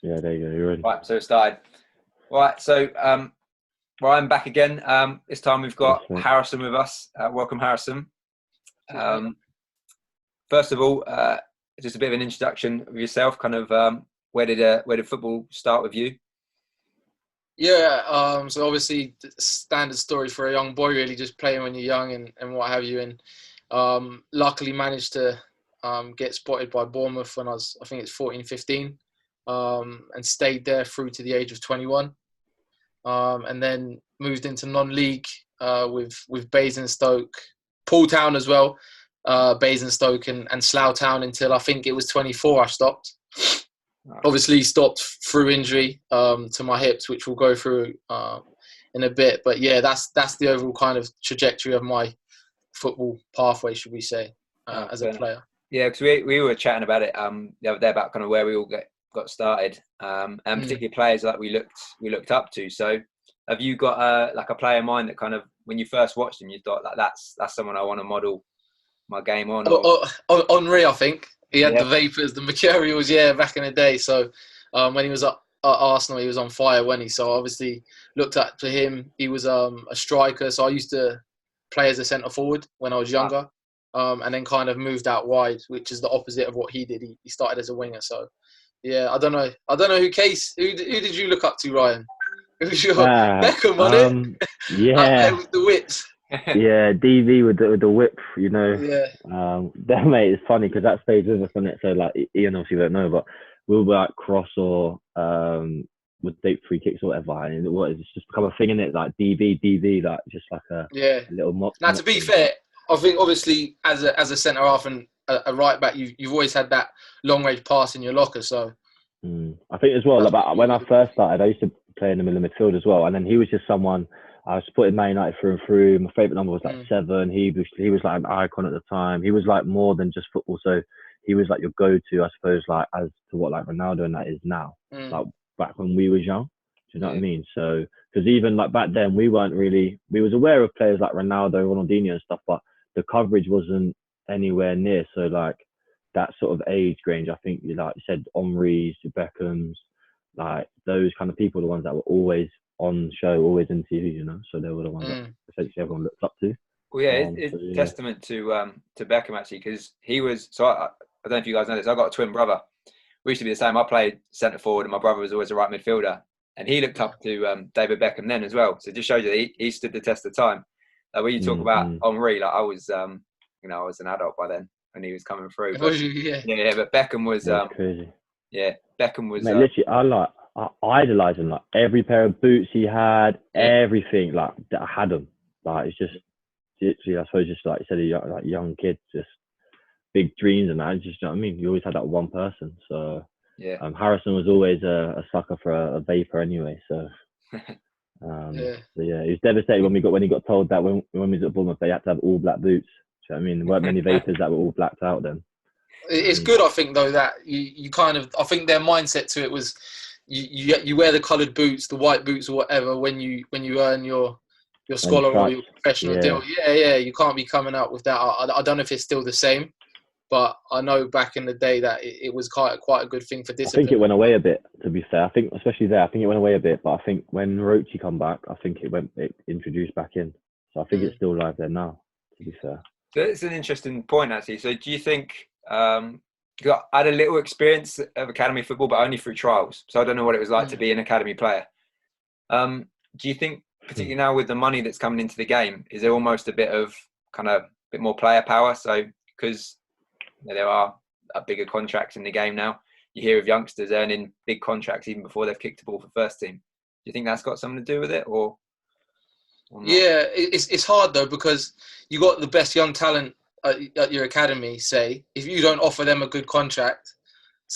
Yeah, there you go. You're ready. Right, so it started. Right, so well, I'm back again. This time we've Yes, got mate. Harrison with us. Welcome, Harrison. Cheers, mate. First of all, just a bit of an introduction of yourself. Kind of where did football start with you? Yeah, so obviously standard story for a young boy, really, just playing when you're young and what have you. And luckily managed to get spotted by Bournemouth when I think it's 14, 15, and stayed there through to the age of 21. And then moved into non-league with Basingstoke, Poole Town as well, Basingstoke and Slough Town until I think it was 24 I stopped. Obviously stopped through injury to my hips, which we'll go through in a bit. But yeah, that's the overall kind of trajectory of my football pathway, should we say, as a player. Yeah, because we were chatting about it the other day about kind of where we all got started, and particularly players that we looked up to. So, have you got like a player in mind that kind of when you first watched him, you thought like that's someone I want to model my game on? Henri, I think he had Yeah. the vapors, the materials, back in the day. So when he was at Arsenal, he was on fire, wasn't he? So obviously looked up to him. He was a striker, so I used to play as a centre forward when I was younger, and then kind of moved out wide, which is the opposite of what he did. He started as a winger. So yeah, I don't know who did you look up to, Ryan? Who was your Beckham, wasn't it? Yeah. With the whips. Yeah, DV with the whip, you know. Yeah. That mate, it's funny because that stays with us on it. So like Ian obviously won't know, but we'll be like cross or with deep free kicks or whatever, and it's just become a thing in it, like DV, like just like a little mock. Now, to be fair, I think obviously as a centre half and a right back, you've always had that long range pass in your locker. So I think as well, like when I first started, I used to play in the middle of midfield as well, and then he was just someone I was supporting Man United through and through. My favourite number was like 7. He was like an icon at the time. He was like more than just football. So he was like your go-to, I suppose, like as to what like Ronaldo and that is now. Like back when we was young. Do you know what I mean? So because even like back then we was aware of players like Ronaldo, Ronaldinho and stuff, but the coverage wasn't anywhere near. So like that sort of age range, I think like you said, Henry's, Beckham's, like those kind of people, the ones that were always on show, always in TV, you know. So they were the ones that essentially everyone looked up to. Well, yeah, it's testament to Beckham actually, because he was. So I don't know if you guys know this. I got a twin brother. We used to be the same. I played centre forward, and my brother was always a right midfielder, and he looked up to David Beckham then as well. So it just shows you that he stood the test of time. When you talk about Henri, like I was, I was an adult by then when he was coming through. But, yeah, but Beckham was crazy. Yeah, Beckham was. Mate, literally, I idolized him. Like every pair of boots he had, everything. Like I had them. Like it's just literally, I suppose, just like you said, young kids, just big dreams and that. Just, you know what I mean? You always had that one person. So yeah, Harrison was always a sucker for a vapor anyway. So. So yeah, he was devastated when he got told that when we was at Bournemouth they had to have all black boots. Do you know what I mean? There weren't many vapors that were all blacked out then. It's good, I think, though, that you kind of, I think their mindset to it was you wear the coloured boots, the white boots or whatever when you earn your scholar or your professional deal. Yeah, you can't be coming out with that. I don't know if it's still the same, but I know back in the day that it was quite a good thing for discipline. I think it went away a bit, to be fair. I think especially there, I think it went away a bit, but I think when Rochi come back, I think it introduced back in. So I think it's still live there now, to be fair. So it's an interesting point actually. So do you think? I had a little experience of academy football, but only through trials. So I don't know what it was like to be an academy player. Do you think, particularly now with the money that's coming into the game, is there almost a bit more player power? So because there are bigger contracts in the game now, you hear of youngsters earning big contracts even before they've kicked a ball for first team. Do you think that's got something to do with it, or not? Yeah, it's hard though because you got the best young talent at your academy, say, if you don't offer them a good contract,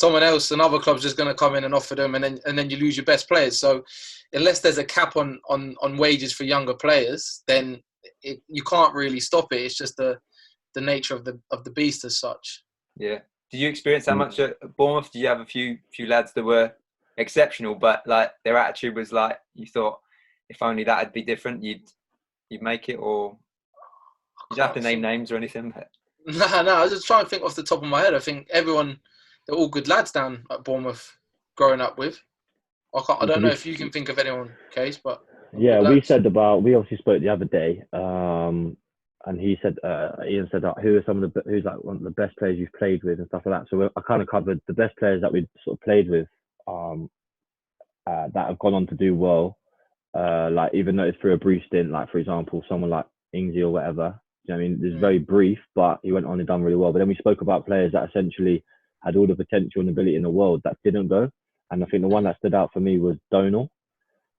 another club's just going to come in and offer them, and then you lose your best players. So unless there's a cap on wages for younger players, then you can't really stop it. It's just the nature of the beast as such. Yeah. Did you experience that much at Bournemouth? Did you have a few lads that were exceptional, but like their attitude was like you thought, if only that'd be different, you'd make it, or you don't have to name names or anything? But... No, I was just trying to think off the top of my head. I think they're all good lads down at Bournemouth. growing up with? I don't know if you can think of anyone, Case, but yeah, we obviously spoke the other day, and he said, Ian said that who's like one of the best players you've played with and stuff like that. So I kind of covered the best players that we sort of played with, that have gone on to do well. Like even though it's through a brief stint, like for example, someone like Ingsy or whatever. You know what I mean, it's very brief, but he went on and done really well. But then we spoke about players that essentially had all the potential and ability in the world that didn't go. And I think the one that stood out for me was Donal.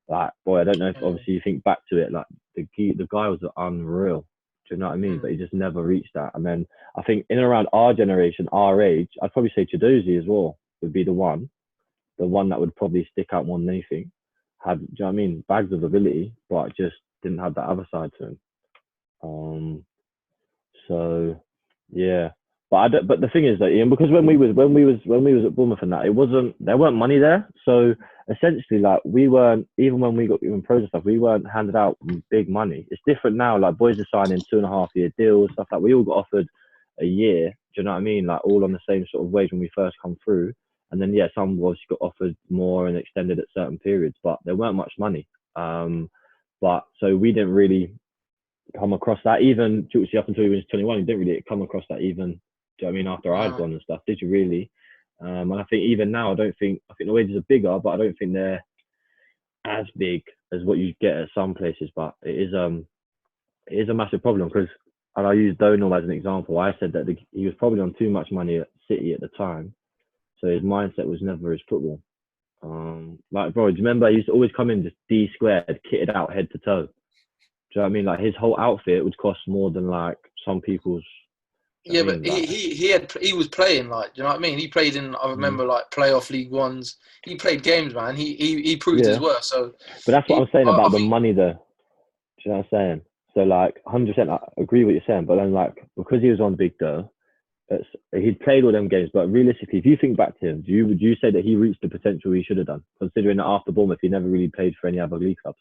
Like, boy, I don't know if obviously you think back to it, like the guy was unreal. Do you know what I mean? But he just never reached that. And then I think in and around our generation, our age, I'd probably say Chidozie as well would be the one that would probably stick out more than anything. Do you know what I mean? Bags of ability, but just didn't have that other side to him. So yeah, but the thing is that Ian, because when we was at Bournemouth and that, there weren't money there. So essentially, like we weren't, even when we got even pros and stuff, we weren't handed out big money. It's different now. Like boys are signing 2.5-year deals, stuff like we all got offered a year. Do you know what I mean? Like all on the same sort of wage when we first come through. And then yeah, some obviously got offered more and extended at certain periods, but there weren't much money. But so we didn't really come across that. Even Gilkes up until he was 21, he didn't really come across that even. Do you know what I mean? After I'd gone and stuff, did you really? And I think even now, I think the wages are bigger, but I don't think they're as big as what you get at some places. But it is a massive problem because, and I use Donal as an example. I said that he was probably on too much money at City at the time, so his mindset was never his football. Like, bro, do you remember he used to always come in just D squared, kitted out head to toe? Do you know what I mean? Like his whole outfit would cost more than like some people's. Yeah, but he was playing, like, do you know what I mean? He played in, I remember, like playoff League Ones. He played games, man. He proved his worth. So, but that's what I'm saying about the money, though. Do you know what I'm saying? So like 100%, I agree with what you're saying. But then like because he was on big dough, he'd played all them games. But realistically, if you think back to him, would you say that he reached the potential he should have done? Considering that after Bournemouth, he never really played for any other league clubs.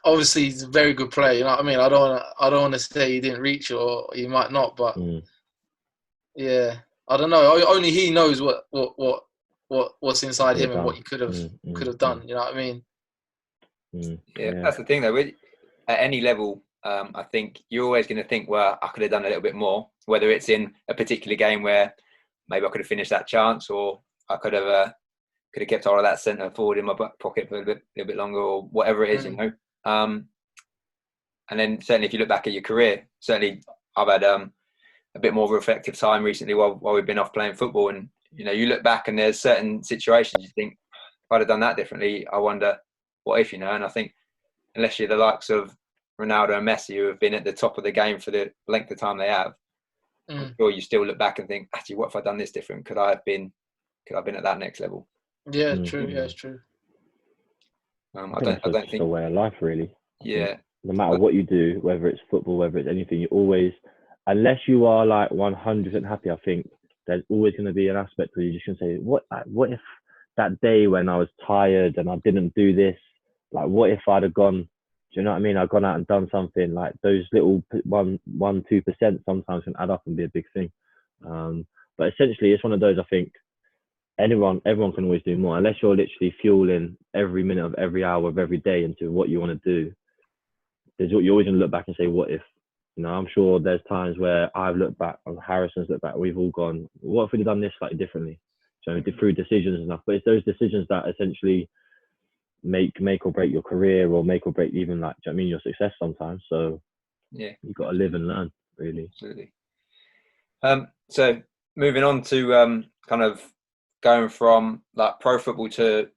Obviously, he's a very good player. You know what I mean? I don't want to say he didn't reach or he might not, but yeah, I don't know. Only he knows what's inside him and what he could have done. You know what I mean? Yeah, that's the thing though. At any level, I think you're always going to think, well, I could have done a little bit more. Whether it's in a particular game where maybe I could have finished that chance, or I could have kept all of that centre forward in my back pocket for a little bit longer, or whatever it is, you know. And then certainly if you look back at your career, certainly I've had a bit more reflective time recently while we've been off playing football, and you know, you look back and there's certain situations you think, if I'd have done that differently, I wonder what if, you know. And I think unless you're the likes of Ronaldo and Messi, who have been at the top of the game for the length of time they have, I'm sure you still look back and think, actually, what if I'd done this different? Could I have been at that next level? Yeah, true. Yeah, it's true. I don't think it's a way of life, really. Yeah. No matter what you do, whether it's football, whether it's anything, you always, unless you are like 100% happy, I think there's always going to be an aspect where you're just going to say, what if that day when I was tired and I didn't do this, like what if I'd have gone, do you know what I mean? I've gone out and done something. Like those little 1-2% sometimes can add up and be a big thing. But essentially it's one of those, I think, everyone can always do more, unless you're literally fueling every minute of every hour of every day into what you want to do. You're always going to look back and say, what if? You know, I'm sure there's times where I've looked back, and Harrison's looked back, we've all gone, what if we'd have done this slightly differently? So through decisions and stuff. But it's those decisions that essentially make or break your career, or make or break even, like, do you know what I mean, your success sometimes. So yeah, you've got to live and learn, really. Absolutely. So moving on to kind of going from like pro football to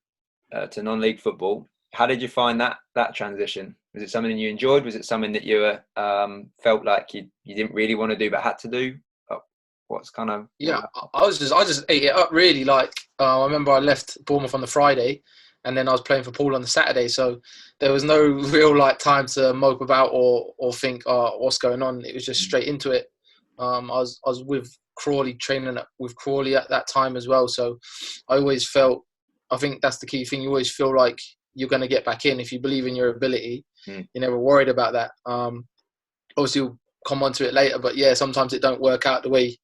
non-league football, how did you find that transition? Was it something you enjoyed? Was it something that you felt like you didn't really want to do but had to do? What's kind of... Yeah, I just ate it up, really. Like, I remember I left Bournemouth on the Friday, and then I was playing for Paul on the Saturday, so there was no real like time to mope about or think, what's going on. It was just straight into it. I was with Crawley, training with Crawley at that time as well, so I always felt, I think that's the key thing, you always feel like you're going to get back in if you believe in your ability. You're never worried about that. Obviously we'll come on to it later, but yeah, sometimes it don't work out the way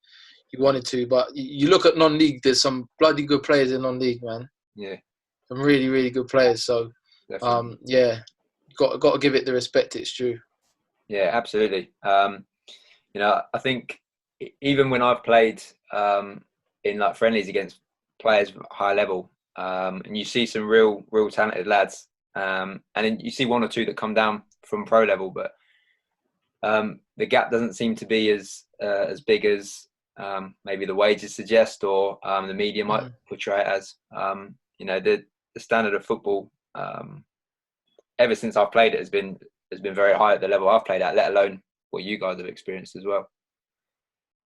you wanted to. But you look at non-league, there's some bloody good players in non-league, man. Yeah. Some really, really good players. So, yeah, got to give it the respect it's due. Yeah, absolutely. I think even when I've played in like friendlies against players at high level, and you see some real talented lads, and then you see one or two that come down from pro level, but the gap doesn't seem to be as big as maybe the wages suggest, or the media might portray it as. The standard of football, ever since I've played it, has been very high at the level I've played at, let alone what you guys have experienced as well.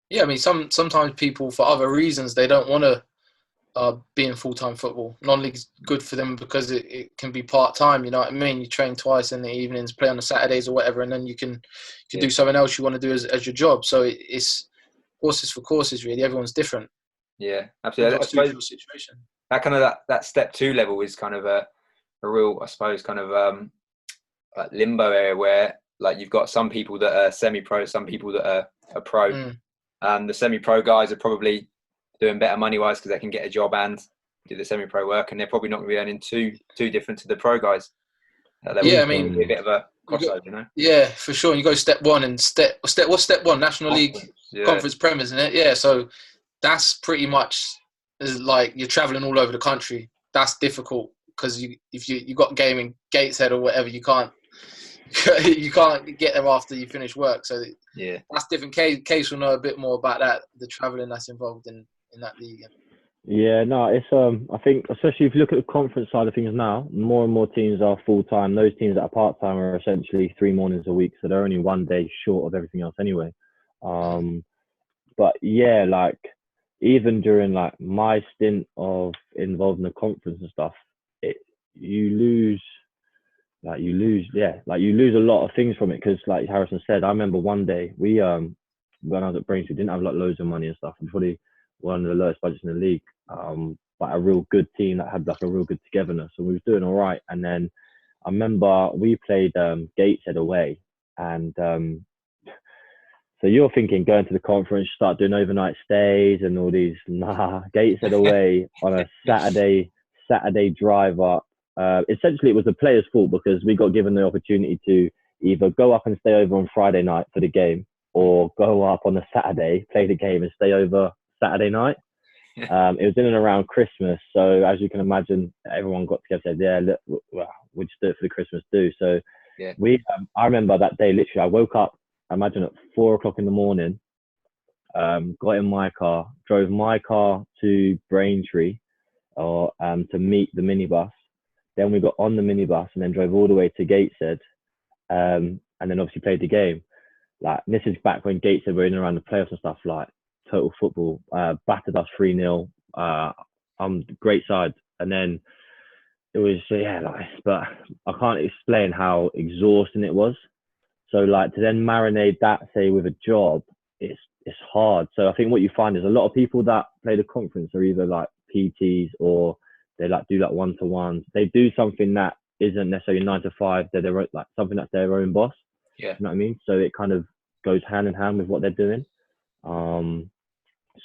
Yeah, I mean, sometimes people, for other reasons, they don't want to be in full-time football. Non-league's good for them because it can be part-time, you know what I mean? You train twice in the evenings, play on the Saturdays or whatever, and then you can do something else you want to do as your job. So it's horses for courses, really. Everyone's different. Yeah, absolutely. I suppose situation. That kind of that step 2 level is kind of a real, I suppose, kind of like limbo area where like you've got some people that are semi-pro, some people that are pro. The semi-pro guys are probably doing better money-wise because they can get a job and do the semi-pro work, and they're probably not going to be earning too different to the pro guys. I mean, be a bit of a crossover, you know. Yeah, for sure. You go step 1 and what's step 1? National League Conference Prem, isn't it? Yeah, so that's pretty much like you're traveling all over the country. That's difficult because if you got a game in Gateshead or whatever, you can't get there after you finish work. So yeah, that's different. Case will know a bit more about that, the traveling that's involved in that league. Yeah, no, it's I think especially if you look at the conference side of things now, more and more teams are full time. Those teams that are part time are essentially 3 mornings a week, so they're only one day short of everything else anyway. But yeah, like even during like my stint of involved in the conference and stuff, you lose a lot of things from it because, like Harrison said, I remember one day we when I was at Braintree, didn't have like loads of money and stuff. We probably one of the lowest budgets in the league, but a real good team that had like a real good togetherness, and we was doing all right. And then I remember we played Gateshead away, and so you're thinking going to the conference, start doing overnight stays and all these. Gateshead away on a Saturday drive up. Essentially, it was the players' fault because we got given the opportunity to either go up and stay over on Friday night for the game, or go up on a Saturday, play the game, and stay over Saturday night. It was in and around Christmas, so as you can imagine, everyone got together and said, "Yeah, look, we'll just do it for the Christmas do." So I remember that day. Literally, I woke up. I imagine at 4 o'clock in the morning. Got in my car, drove my car to Braintree, or to meet the minibus. Then we got on the minibus and then drove all the way to Gateshead, and then obviously played the game. Like, this is back when Gateshead were in and around the playoffs and stuff. Like total football, battered us 3-0. Great side, and then it was but I can't explain how exhausting it was. So like to then marinate that, say, with a job, it's hard. So I think what you find is a lot of people that play the conference are either like PTs or they like do like one-to-ones. They do something that isn't necessarily 9 to 5. They're their own, like something that's their own boss. Yeah, you know what I mean. So it kind of goes hand in hand with what they're doing.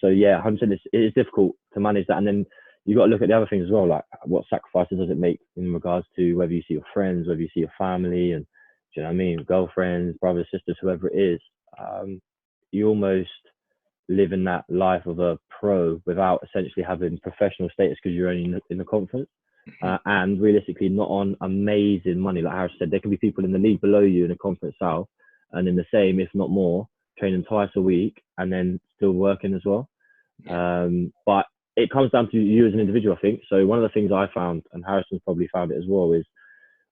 So yeah, 100%. It is difficult to manage that, and then you got to look at the other things as well, like what sacrifices does it make in regards to whether you see your friends, whether you see your family, and do you know what I mean, girlfriends, brothers, sisters, whoever it is. You almost live in that life of a pro without essentially having professional status because you're only in the conference, and realistically not on amazing money. Like Harris said, there can be people in the league below you in the conference south and in the same, if not more, training twice a week and then still working as well. But it comes down to you as an individual, I think. So one of the things I found, and Harrison's probably found it as well, is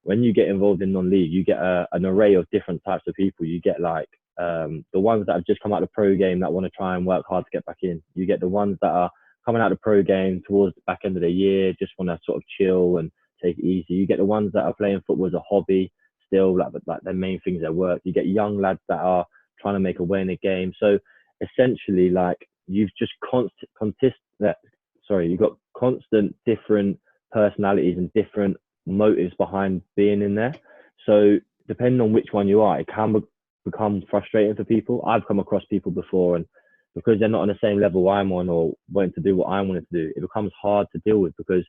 when you get involved in non-league, you get an array of different types of people. You get like the ones that have just come out of the pro game that want to try and work hard to get back in. You get the ones that are coming out of the pro game towards the back end of the year, just want to sort of chill and take it easy. You get the ones that are playing football as a hobby still, like their main things their work. You get young lads that are trying to make a way in the game. So essentially, like, you've just you've got constant different personalities and different motives behind being in there. So depending on which one you are, it can become frustrating for people. I've come across people before, and because they're not on the same level I'm on or wanting to do what I wanted to do, it becomes hard to deal with because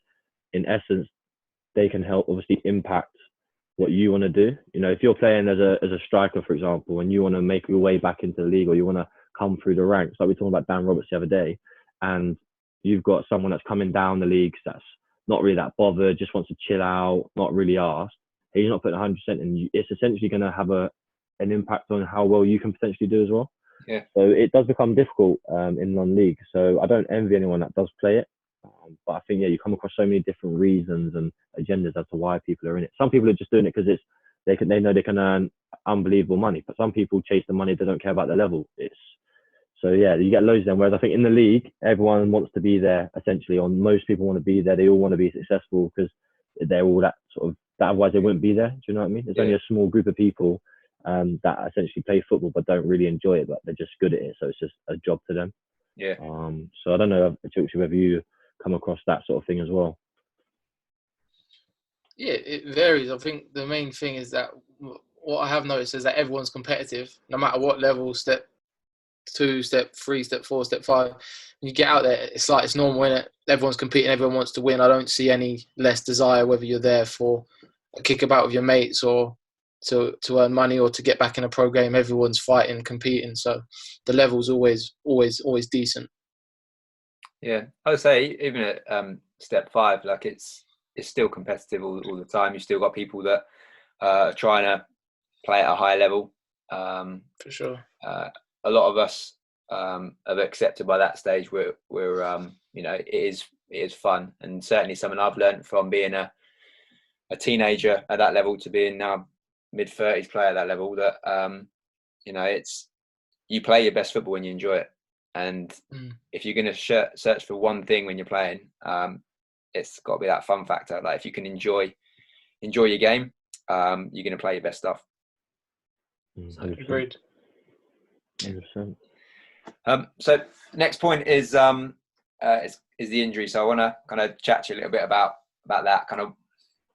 in essence, they can help obviously impact what you want to do. You know, if you're playing as a striker, for example, and you want to make your way back into the league or you want to come through the ranks, like we were talking about Dan Roberts the other day, and you've got someone that's coming down the leagues that's not really that bothered, just wants to chill out, not really asked, he's not putting 100% in, it's essentially going to have an impact on how well you can potentially do as well. Yeah. So it does become difficult in non-league. So I don't envy anyone that does play it. But I think, yeah, you come across so many different reasons and agendas as to why people are in it. Some people are just doing it because they know they can earn unbelievable money. But some people chase the money, they don't care about the level. So yeah, you get loads of them. Whereas I think in the league, everyone wants to be there essentially, or most people want to be there. They all want to be successful because they're all that sort of, that otherwise they wouldn't be there. Do you know what I mean? There's only a small group of people that essentially play football but don't really enjoy it, but they're just good at it. So it's just a job to them. Yeah. So I don't know, whether you come across that sort of thing as well. Yeah, it varies. I think the main thing is that what I have noticed is that everyone's competitive, no matter what level, step 2, step 3, step 4, step 5. When you get out there, it's like it's normal, isn't it? Everyone's competing, everyone wants to win. I don't see any less desire whether you're there for a kickabout with your mates or to earn money or to get back in a pro game. Everyone's fighting, competing. So the level's always decent. Yeah, I would say even at step 5, like it's still competitive all the time. You've still got people that are trying to play at a high level. For sure. A lot of us have accepted by that stage where you know, it is fun, and certainly something I've learned from being a teenager at that level to being now mid-30s player at that level, that you know, it's, you play your best football when you enjoy it. And if you're going to search for one thing when you're playing, it's got to be that fun factor. Like if you can enjoy your game, you're going to play your best stuff. 100%. Agreed. 100%. So next point is the injury. So I want to kind of chat to you a little bit about that. Kind of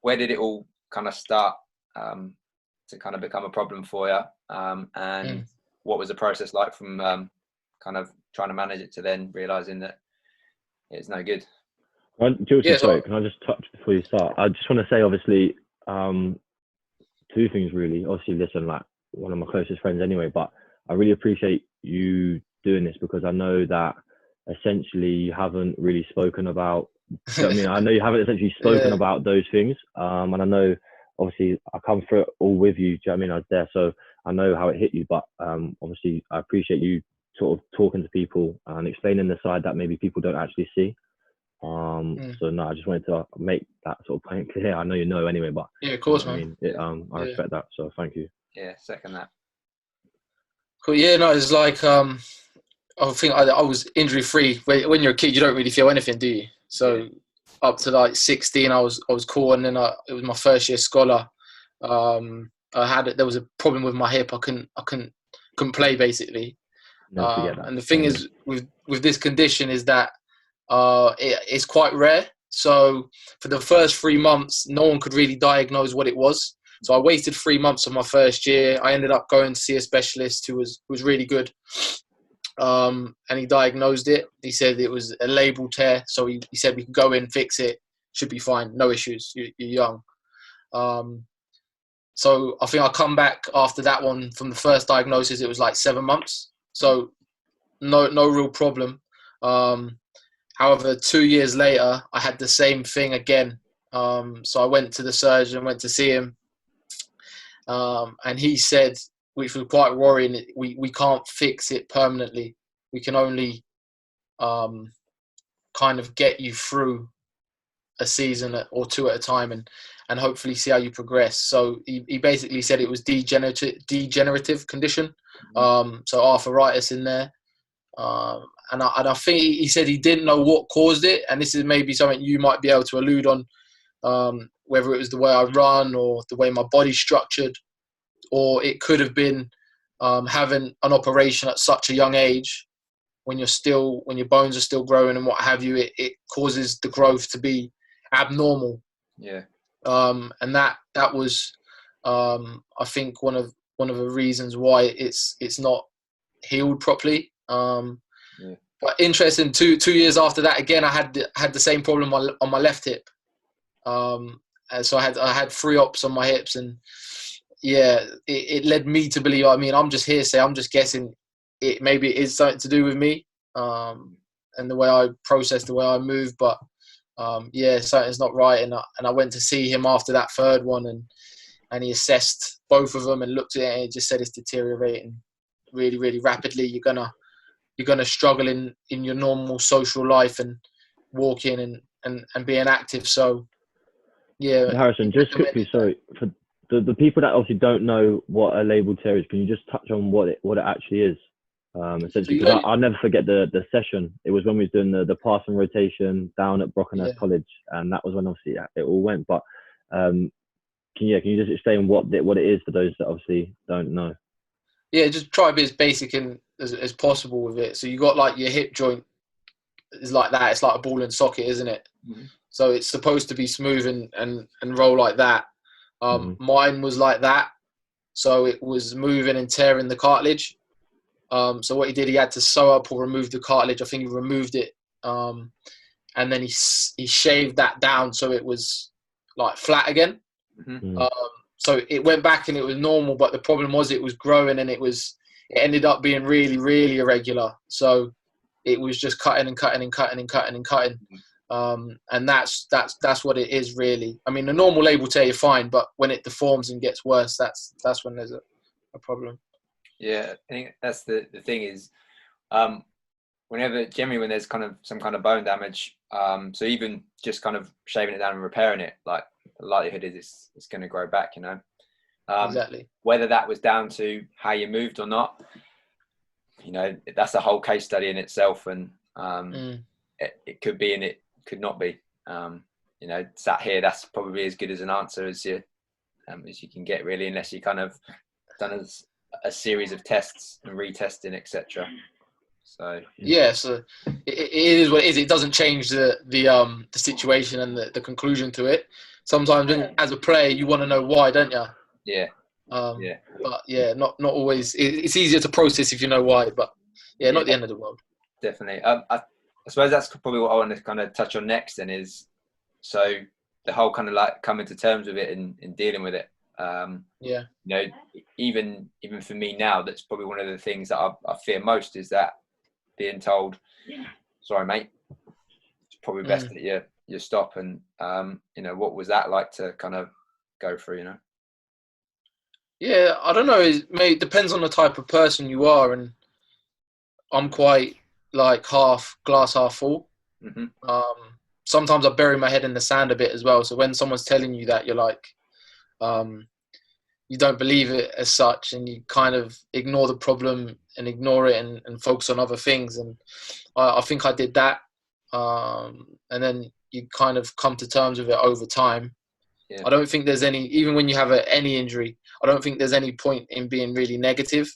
where did it all kind of start to kind of become a problem for you, and what was the process like from kind of trying to manage it to then realizing that it's no good? Sorry, can I just touch before you start? I just want to say, obviously, 2 things really. Obviously, listen, like one of my closest friends anyway, but I really appreciate you doing this because I know that essentially you haven't really spoken about, I mean, I know you haven't essentially spoken about those things. And I know, obviously, I come through it all with you. Do you know what I mean? I was there, so I know how it hit you. But obviously, I appreciate you sort of talking to people and explaining the side that maybe people don't actually see. So no, I just wanted to make that sort of point clear. I know you know anyway, but yeah, of course, man. I respect that, so thank you. Yeah, second that. Cool. Yeah, no, it's like I think I was injury free. When you're a kid, you don't really feel anything, do you? So up to like 16, I was cool, and then it was my first year scholar. There was a problem with my hip. I couldn't play basically. And the thing is with this condition is that it's quite rare. So for the first 3 months, no one could really diagnose what it was. So I waited 3 months of my first year. I ended up going to see a specialist who was really good. And he diagnosed it. He said it was a labral tear. So he said we could go in, fix it, should be fine, no issues. You're young. So I think I come back after that one. From the first diagnosis, it was like 7 months. So no real problem. However, 2 years later, I had the same thing again. So I went to the surgeon, went to see him. And he said, which was quite worrying, we can't fix it permanently. We can only kind of get you through a season or 2 at a time and hopefully see how you progress. So he basically said it was degenerative condition. So arthritis in there. And I think he said he didn't know what caused it. And this is maybe something you might be able to allude on, whether it was the way I run or the way my body's structured, or it could have been having an operation at such a young age when your bones are still growing and what have you, it causes the growth to be abnormal. Yeah. And that was, I think one of the reasons why it's not healed properly. Yeah. But interesting, 2 years after that, again, I had the same problem on my left hip. And so I had 3 ops on my hips, and yeah, it led me to believe. I mean, I'm just hearsay. I'm just guessing. Maybe it is something to do with me, and the way I process, the way I move. But yeah, something's not right. And I went to see him after that 3rd one, and he assessed both of them and looked at it, and he just said it's deteriorating really, really rapidly. You're gonna struggle in your normal social life and walking and being active. So yeah. Harrison, just quickly, sorry, for the people that obviously don't know what a labral tear is, can you just touch on what it actually is? Essentially, because I'll never forget the session. It was when we was doing the passing rotation down at Brockenhurst College, and that was when obviously it all went. But can you just explain what it is for those that obviously don't know? Yeah, just try to be as basic as possible with it. So you got like your hip joint is like that. It's like a ball and socket, isn't it? Mm-hmm. So it's supposed to be smooth and roll like that. Mine was like that. So it was moving and tearing the cartilage. So what he did, he had to sew up or remove the cartilage. I think he removed it. And then he shaved that down so it was like flat again. Mm-hmm. So it went back and it was normal, but the problem was it was growing and it ended up being really, really irregular. So it was just cutting and cutting and cutting and cutting and cutting. And that's what it is really. I mean, the normal label tear you're fine, but when it deforms and gets worse, that's when there's a problem. Yeah, I think that's the thing is, generally when there's kind of some kind of bone damage, so even just kind of shaving it down and repairing it, like the likelihood is it's going to grow back, you know. Exactly. Whether that was down to how you moved or not, you know, that's a whole case study in itself, and it could be and it could not be. You know, sat here, that's probably as good as an answer as you can get, really, unless you kind of done a series of tests and retesting, etc. So yeah, so it is what it is. It doesn't change the situation and the conclusion to it. Sometimes, as a player, you want to know why, don't you? Yeah. Yeah. But yeah, not always. It's easier to process if you know why. But yeah, not the end of the world. Definitely. I suppose that's probably what I want to kind of touch on next. Then is so the whole kind of like coming to terms with it and dealing with it. Yeah. You know, even for me now, that's probably one of the things that I fear most is that being told, "Sorry, mate, it's probably best that you stop." And you know, what was that like to kind of go through? You know. Yeah, I don't know. It depends on the type of person you are, and I'm quite like half glass, half full. Mm-hmm. Sometimes I bury my head in the sand a bit as well. So when someone's telling you that, you're like, you don't believe it as such, and you kind of ignore the problem and ignore it and focus on other things. And I think I did that. And then you kind of come to terms with it over time. Yeah. I don't think there's even when you have any injury, I don't think there's any point in being really negative.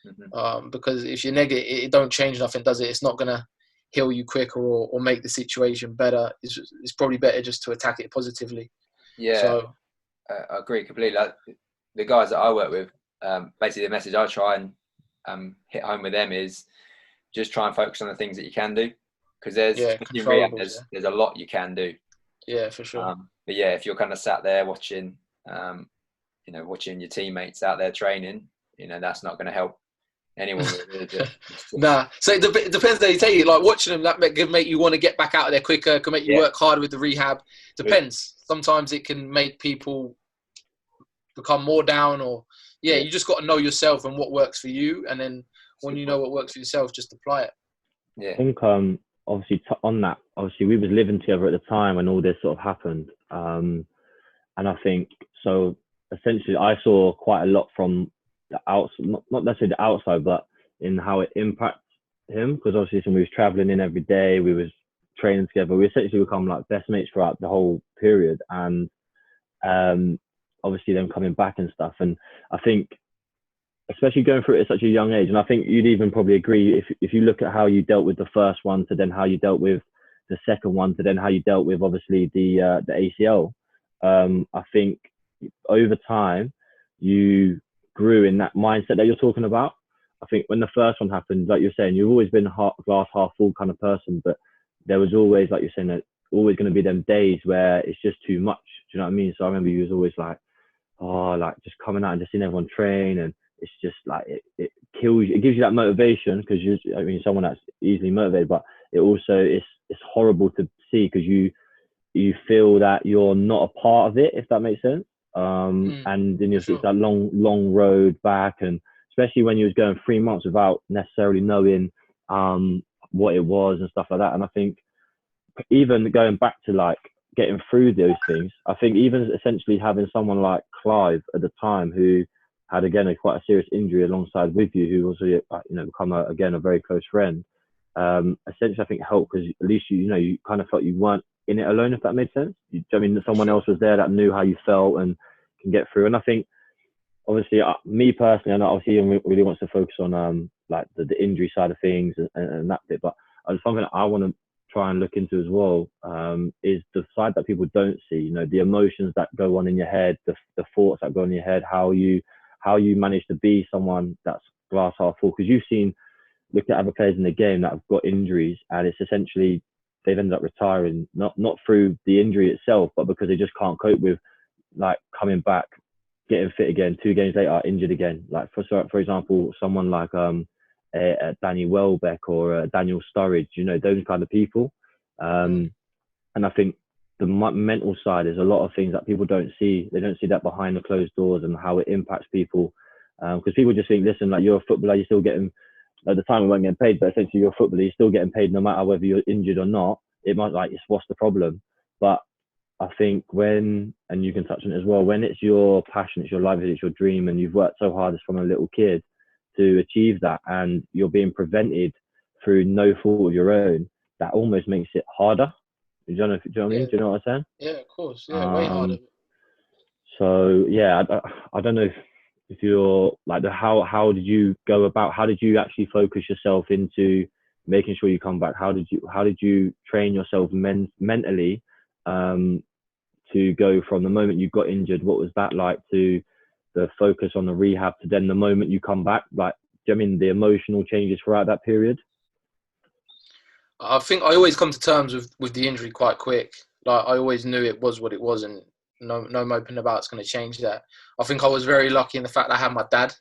Mm-hmm. Because if you're negative, it don't change nothing, does it? It's not going to heal you quicker or make the situation better. It's probably better just to attack it positively. Yeah, so, I agree completely. Like, the guys that I work with, basically the message I try and hit home with them is just try and focus on the things that you can do, because there's a lot you can do. Yeah, for sure. But yeah, if you're kind of sat there watching, watching your teammates out there training, you know, that's not going to help anyone. Nah. So it depends how you take it. Like watching them, that can make you want to get back out of there quicker. Can make you work harder with the rehab. Depends. Sometimes it can make people become more down, or you just got to know yourself and what works for you, and then when you know what works for yourself, just apply it. Yeah. I think obviously on that, obviously we was living together at the time when all this sort of happened, and I think so. Essentially, I saw quite a lot from the outside, not necessarily the outside, but in how it impacts him. Because obviously, when we was traveling in every day, we was training together. We essentially become like best mates throughout the whole period, and obviously them coming back and stuff. And I think, especially going through it at such a young age, and I think you'd even probably agree if you look at how you dealt with the first one to then how you dealt with the second one to then how you dealt with obviously the ACL. I think over time you grew in that mindset that you're talking about. I think when the first one happened, like you're saying, you've always been a glass half full kind of person, but there was always, like you're saying, that always going to be them days where it's just too much. Do you know what I mean? So I remember you was always like, oh, like just coming out and just seeing everyone train, and it's just like it kills you. It gives you that motivation because I mean, someone that's easily motivated, but it also it's horrible to see because you feel that you're not a part of it, if that makes sense. And then it's that long road back, and especially when you was going 3 months without necessarily knowing what it was and stuff like that. And I think even going back to like getting through those things, I think even essentially having someone like Clive at the time who had again quite a serious injury alongside with you, who also become a very close friend. Essentially, I think helped because at least you kind of felt you weren't in it alone, if that made sense. I mean, someone else was there that knew how you felt and can get through. And I think, obviously, me personally, I know obviously Ian really wants to focus on like the injury side of things and that bit, but something that I want to try and look into as well is the side that people don't see. The emotions that go on in your head, the thoughts that go on in your head, how you manage to be someone that's glass half full. Because you've looked at other players in the game that have got injuries, and it's essentially they've ended up retiring not through the injury itself, but because they just can't cope with like coming back, getting fit again, 2 games later injured again. Like for example, someone like Danny Welbeck or Daniel Sturridge, those kind of people. And I think the mental side is a lot of things that people don't see. They don't see that behind the closed doors and how it impacts people. Because people just think, listen, like you're a footballer, you're still getting, at the time we weren't getting paid, but essentially you're a footballer, you're still getting paid no matter whether you're injured or not. It might what's the problem? But I think and you can touch on it as well, when it's your passion, it's your livelihood, it's your dream, and you've worked so hard from a little kid to achieve that, and you're being prevented through no fault of your own, that almost makes it harder. Do you know what I mean? Do you know what I'm saying? Yeah, of course. Yeah, way harder. So yeah, I don't know if you're like how did you go about? How did you actually focus yourself into making sure you come back? How did you train yourself mentally to go from the moment you got injured? What was that like to the focus on the rehab to then the moment you come back? Like, do you mean the emotional changes throughout that period? I think I always come to terms with the injury quite quick. Like I always knew it was what it was, and no moping about it's going to change that. I think I was very lucky in the fact that I had my dad.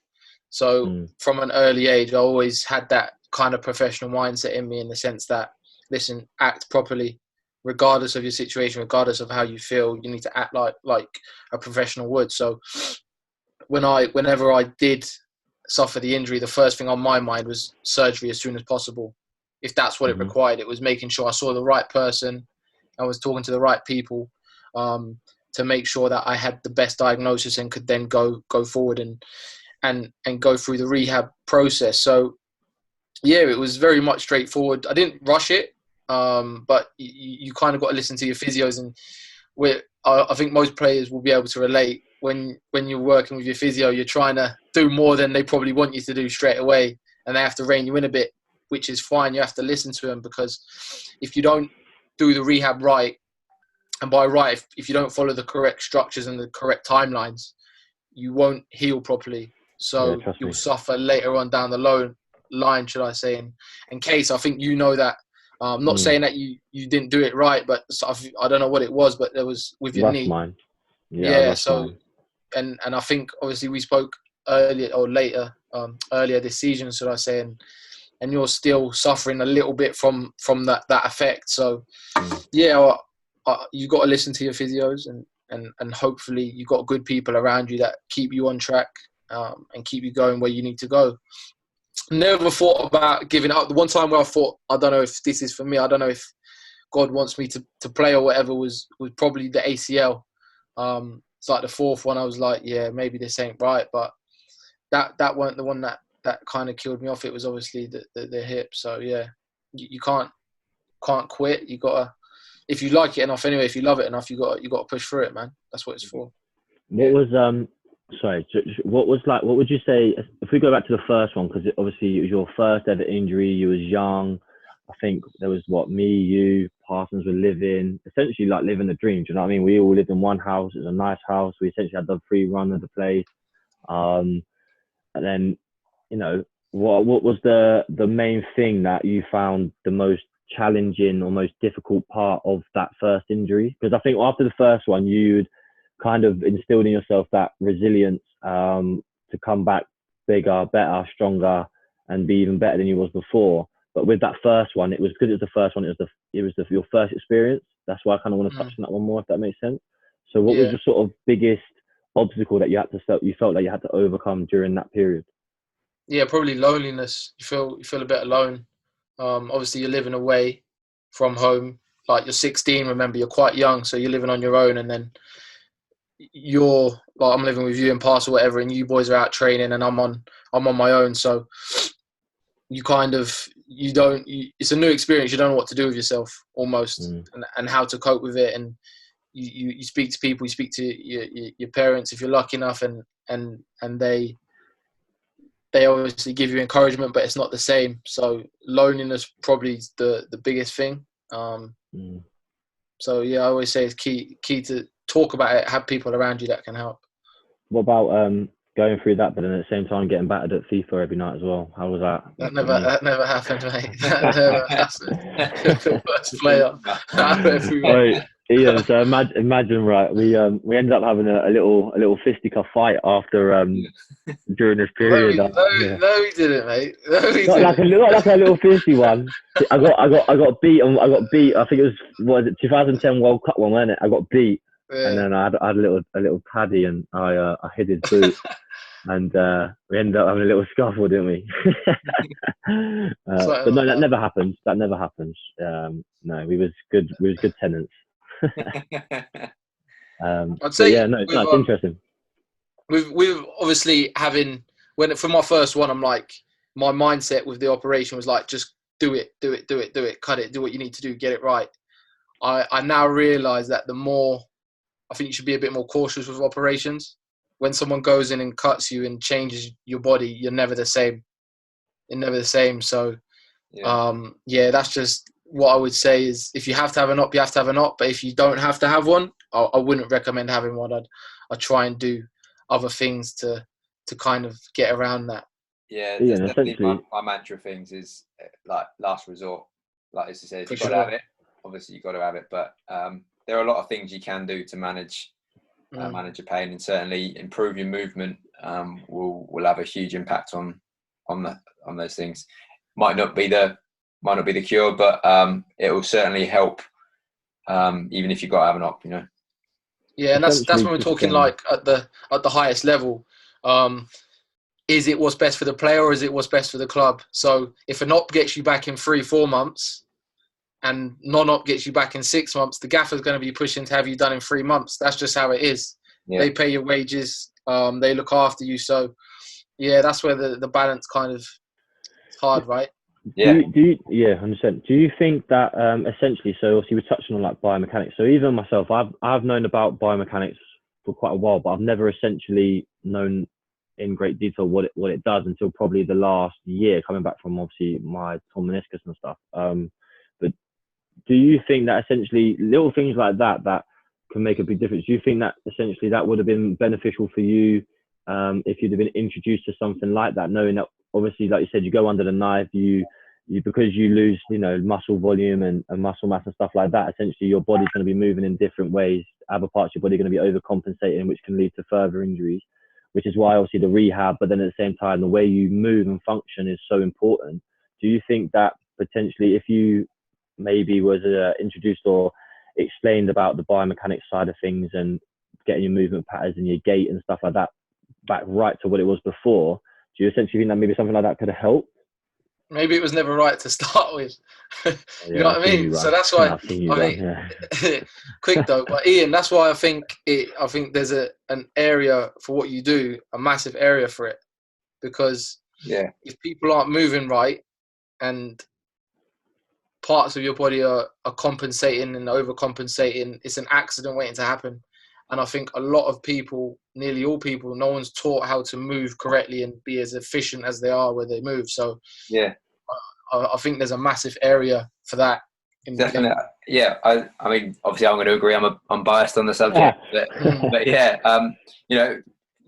So from an early age, I always had that kind of professional mindset in me, in the sense that, listen, act properly, regardless of your situation, regardless of how you feel. You need to act like a professional would. So whenever I did suffer the injury, the first thing on my mind was surgery as soon as possible. If that's what it required, it was making sure I saw the right person, I was talking to the right people, to make sure that I had the best diagnosis and could then go forward and go through the rehab process. So yeah, it was very much straightforward. I didn't rush it, but you kind of got to listen to your physios, and I think most players will be able to relate. When you're working with your physio, you're trying to do more than they probably want you to do straight away, and they have to rein you in a bit, which is fine. You have to listen to them, because if you don't do the rehab right, and by right, if you don't follow the correct structures and the correct timelines, you won't heal properly. So you'll suffer later on down the line, should I say. In case, I think you know that. I'm not saying that you didn't do it right, but I don't know what it was, but there was with your knee. Mine. Yeah, so, and I think obviously we spoke earlier this season, should I say, and you're still suffering a little bit from that effect. So yeah, you got to listen to your physios, and hopefully you got good people around you that keep you on track, and keep you going where you need to go. Never thought about giving up. The one time where I thought, I don't know if this is for me, I don't know if God wants me to play or whatever, was probably the ACL. It's like the fourth one. I was like, yeah, maybe this ain't right, but that weren't the one that kind of killed me off. It was obviously the hip. So yeah, you can't quit. You gotta, if you like it enough anyway, if you love it enough, you got to push through it, man. That's what it's for. What was what would you say if we go back to the first one, because obviously it was your first ever injury, you was young. I think there was me, you, Parsons were essentially like living the dream. Do you know what I mean? We all lived in one house. It was a nice house. We essentially had the free run of the place. And then, what was the main thing that you found the most challenging or most difficult part of that first injury? Because I think after the first one, you'd kind of instilled in yourself that resilience to come back bigger, better, stronger, and be even better than you was before. But with that first one, it was because it was the first one. It was your first experience. That's why I kind of want to touch on that one more, if that makes sense. So, what was the sort of biggest obstacle that you felt like you had to overcome during that period? Yeah, probably loneliness. You feel a bit alone. Obviously, you're living away from home. Like, you're 16. Remember, you're quite young, so you're living on your own, and then you're like, I'm living with you in Pass or whatever, and you boys are out training, and I'm on my own. So you kind of it's a new experience. You don't know what to do with yourself almost, and how to cope with it. And you speak to people, you speak to your parents if you're lucky enough, and they obviously give you encouragement, but it's not the same. So loneliness probably is the biggest thing. So yeah, I always say it's key to talk about it, have people around you that can help. What about going through that, but then at the same time getting battered at FIFA every night as well? How was that? That never happened, mate. That never happened. The worst player out of everyone. Right, Ian. So imagine, right? We ended up having a little fisticuff fight after during this period. No, we didn't, mate. No, we not didn't. Not like a little fisty one. I got beat. I got beat. I think it was it 2010 World Cup one, wasn't it? I got beat. Yeah. And then I had a little paddy, and I hit his boot, and we ended up having a little scuffle, didn't we? But no, that never happens. That never happens. No, we was good tenants. I'd say it's interesting. With obviously for my first one, I'm like, my mindset with the operation was like, just do it, cut it, do what you need to do, get it right. I now realise that the more, I think you should be a bit more cautious with operations. When someone goes in and cuts you and changes your body, you're never the same. You're never the same. So, that's just what I would say is, if you have to have an op, you have to have an op. But if you don't have to have one, I wouldn't recommend having one. I'd try and do other things to kind of get around that. Yeah, definitely my mantra of things is like last resort. Like as I said, you've got to have it. Obviously, you've got to have it, but there are a lot of things you can do to manage your pain, and certainly improve your movement will have a huge impact on those things. Might not be the cure, but it will certainly help. Even if you've got to have an op, Yeah, and that's when we're talking like at the highest level. Is it what's best for the player, or is it what's best for the club? So if an op gets you back in 3-4 months, and non-op gets you back in 6 months, the gaffer's going to be pushing to have you done in 3 months. That's just how it is. Yeah. They pay your wages. They look after you. So, yeah, that's where the balance kind of is hard, right? Yeah. Do you 100%. Do you think that essentially, so obviously we're touching on like biomechanics. So even myself, I've known about biomechanics for quite a while, but I've never essentially known in great detail what it does until probably the last year, coming back from obviously my torn meniscus and stuff. But do you think that essentially little things like that can make a big difference? Do you think that essentially that would have been beneficial for you if you'd have been introduced to something like that, knowing that obviously, like you said, you go under the knife, you because you lose, muscle volume and muscle mass and stuff like that, essentially your body's going to be moving in different ways. Other parts of your body are going to be overcompensating, which can lead to further injuries, which is why obviously the rehab, but then at the same time, the way you move and function is so important. Do you think that potentially if you maybe was introduced or explained about the biomechanics side of things and getting your movement patterns and your gait and stuff like that back right to what it was before, do you essentially think that maybe something like that could have helped? Maybe it was never right to start with. You know what I mean? So that's why quick though, but Ian, that's why I think there's an area for what you do, a massive area for it, because if people aren't moving right and parts of your body are compensating and overcompensating, it's an accident waiting to happen. And I think a lot of people, nearly all people, no one's taught how to move correctly and be as efficient as they are where they move. So I think there's a massive area for that. Definitely. Yeah. I mean, obviously I'm going to agree. I'm biased on the subject, but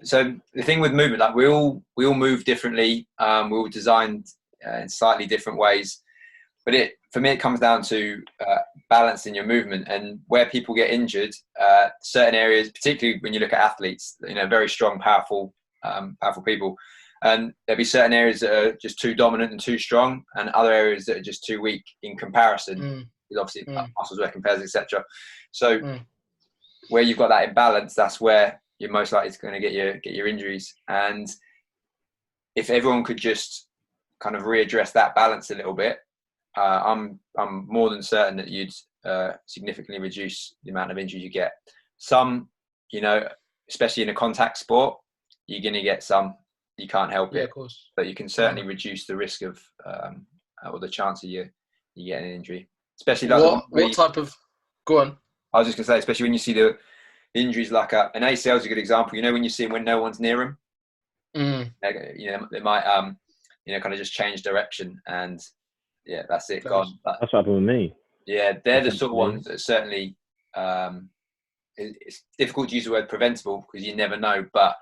So the thing with movement, like we all move differently. We're all designed in slightly different ways. But for me, it comes down to balancing your movement, and where people get injured, certain areas, particularly when you look at athletes, very strong, powerful people, and there'll be certain areas that are just too dominant and too strong, and other areas that are just too weak in comparison. Because obviously muscles work in pairs, etc. So where you've got that imbalance, that's where you're most likely going to get your injuries. And if everyone could just kind of readdress that balance a little bit, I'm more than certain that you'd significantly reduce the amount of injuries you get. Some, especially in a contact sport, you're going to get some. You can't help it, of course. But you can certainly reduce the risk of or the chance of you getting an injury. Especially like what type of? Go on. I was just going to say, especially when you see the injuries like an ACL is a good example. When you see them when no one's near them, they might kind of just change direction, and that's it, gone. But, that's what happened with me. Yeah, they're the sort of ones that certainly it's difficult to use the word preventable because you never know, but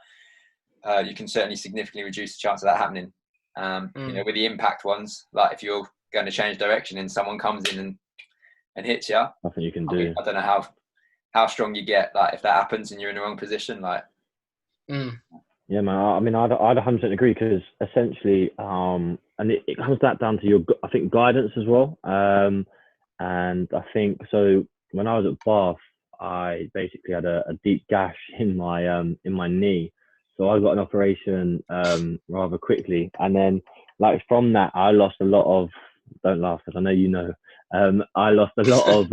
you can certainly significantly reduce the chance of that happening. With the impact ones, like if you're going to change direction and someone comes in and hits you, nothing you can do. I don't know how strong you get, like if that happens and you're in the wrong position, like. Yeah, man. I mean, I'd 100% agree because essentially, and it comes back down to your, I think, guidance as well. And I think so. When I was at Bath, I basically had a deep gash in my knee, so I got an operation rather quickly, and then like from that, I lost a lot of. Don't laugh because I know you know. I lost a lot of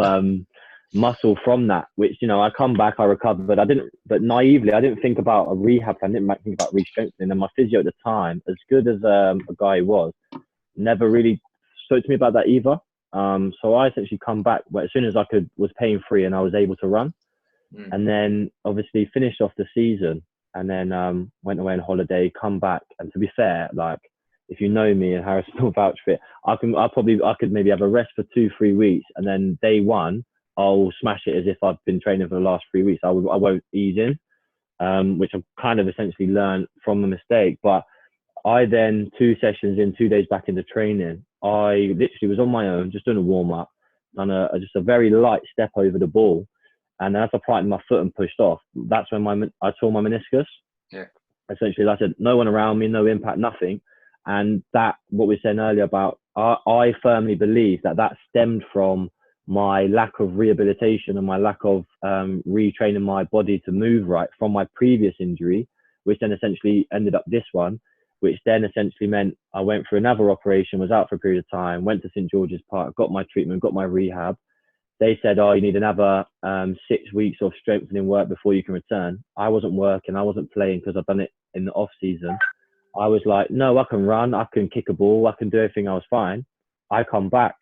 muscle from that, which I come back, I recovered. But naively, I didn't think about a rehab plan. I didn't think about re-strengthening. And my physio at the time, as good as a guy was, never really spoke to me about that either. So I essentially come back as soon as I was pain free and I was able to run, and then obviously finished off the season, and then went away on holiday, come back, and to be fair, like if you know me and Harrison will vouch for it, I could maybe have a rest for 2-3 weeks, and then day one I'll smash it as if I've been training for the last 3 weeks. I won't ease in, which I've kind of essentially learned from a mistake. But I then 2 sessions in, 2 days back into training, I literally was on my own, just doing a warm up, done just a very light step over the ball, and as I planted my foot and pushed off, that's when I tore my meniscus. Yeah. Essentially, like I said, no one around me, no impact, nothing, and that what we were saying earlier about I firmly believe that stemmed from my lack of rehabilitation and my lack of retraining my body to move right from my previous injury, which then essentially ended up this one, which then essentially meant I went for another operation, was out for a period of time, went to St. George's Park, got my treatment, got my rehab. They said, you need another 6 weeks of strengthening work before you can return. I wasn't working, I wasn't playing because I've done it in the off season. I was like, no, I can run, I can kick a ball, I can do everything, I was fine. I come back.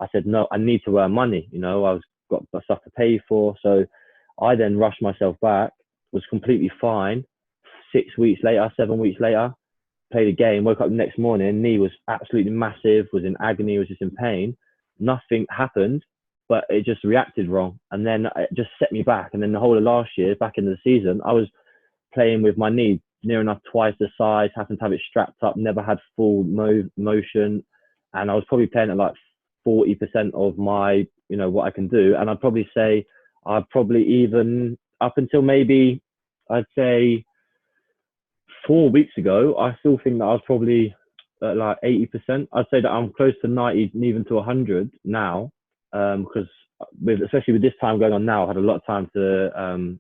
I said, no, I need to earn money. I've got stuff to pay for. So I then rushed myself back, was completely fine. 6 weeks later, 7 weeks later, played a game, woke up the next morning, knee was absolutely massive, was in agony, was just in pain. Nothing happened, but it just reacted wrong. And then it just set me back. And then the whole of last year, back into the season, I was playing with my knee near enough twice the size, having to have it strapped up, never had full motion. And I was probably playing at like 40% of my, what I can do. And I'd probably say I've probably even up until maybe, I'd say 4 weeks ago, I still think that I was probably at like 80%. I'd say that I'm close to 90, even to 100 now, because especially with this time going on now, I had a lot of time to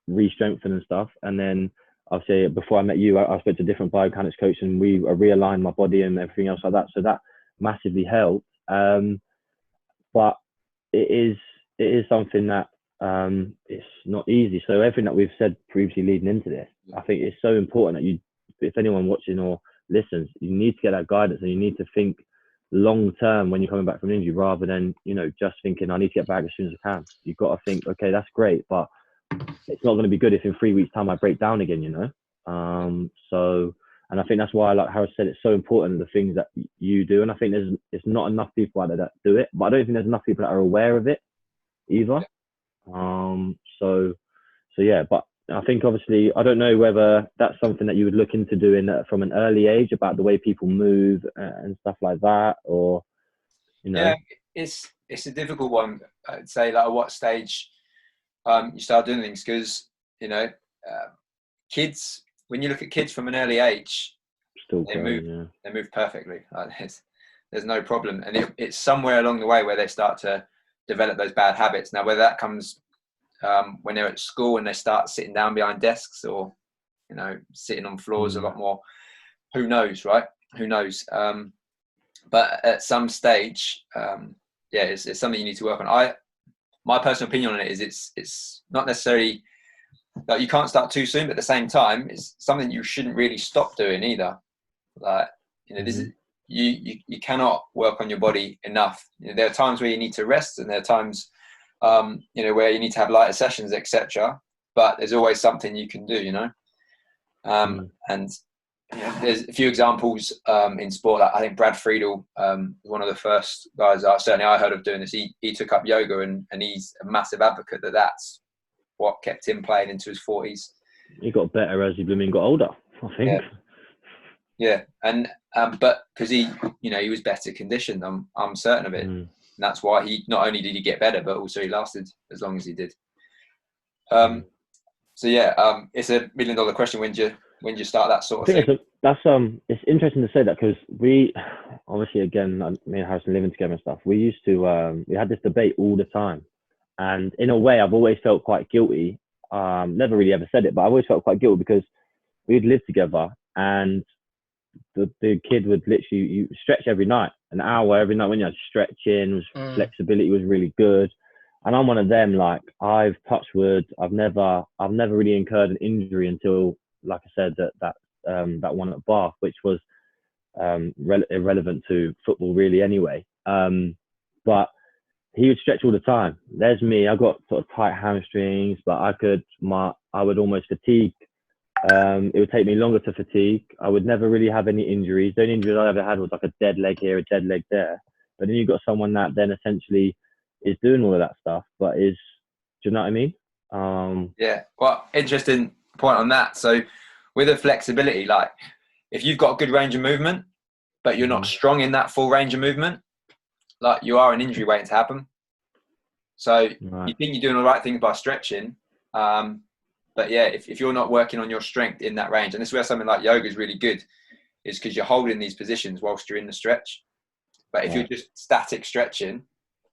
re-strengthen and stuff. And then I'll say before I met you, I spoke to a different biomechanics coach, and we realigned my body and everything else like that. So that massively helped. But it is something that it's not easy. So everything that we've said previously leading into this, I think it's so important that if anyone watching or listens, you need to get that guidance, and you need to think long term when you're coming back from an injury, rather than just thinking I need to get back as soon as I can. You've got to think, okay, that's great, but it's not going to be good if in 3 weeks time I break down again, and I think that's why, like Harris said, it's so important, the things that you do. And I think it's not enough people out there that do it, but I don't think there's enough people that are aware of it either. So yeah, but I think obviously, I don't know whether that's something that you would look into doing from an early age about the way people move and stuff like that, or Yeah, it's a difficult one. I'd say, like, at what stage you start doing things, because kids, when you look at kids from an early age, still they growing, move they move perfectly. Like, there's no problem, and it's somewhere along the way where they start to develop those bad habits. Now, whether that comes when they're at school and they start sitting down behind desks, or sitting on floors a lot more, who knows, right? Who knows? But at some stage, it's something you need to work on. My personal opinion on it is it's not necessarily like you can't start too soon, but at the same time, it's something you shouldn't really stop doing either. Like, this is you cannot work on your body enough. There are times where you need to rest, and there are times where you need to have lighter sessions, etc. But there's always something you can do, and there's a few examples in sport. Like, I think Brad Friedel, one of the first guys certainly I heard of doing this. He took up yoga, and he's a massive advocate that's what kept him playing into his 40s. He got better as he got older, I think. Yeah, and but because he was better conditioned, I'm certain of it. And that's why he not only did he get better, but also he lasted as long as he did. So yeah, it's $1 million question. When do you start that sort of thing? It's interesting to say that, because we obviously, again, me and Harrison living together and stuff, we used to we had this debate all the time, and in a way I've always felt quite guilty. Never really ever said it, but I always felt quite guilty because we'd lived together, and the kid would literally, you stretch every night, an hour every night when you had stretching, flexibility was really good. And I'm one of them, like, I've touched wood, I've never really incurred an injury until, like I said, that one at Bath, which was irrelevant to football really anyway. But he would stretch all the time. There's me, I got sort of tight hamstrings, but I would almost fatigue. It would take me longer to fatigue. I would never really have any injuries. The only injuries I ever had was like a dead leg here, a dead leg there. But then you've got someone that then essentially is doing all of that stuff, but do you know what I mean? Yeah, well, interesting point on that. So with the flexibility, like, if you've got a good range of movement, but you're not strong in that full range of movement, like, you are an injury waiting to happen. So you think you're doing the right things by stretching, but yeah, if you're not working on your strength in that range, and this is where something like yoga is really good, is because you're holding these positions whilst you're in the stretch. But if you're just static stretching,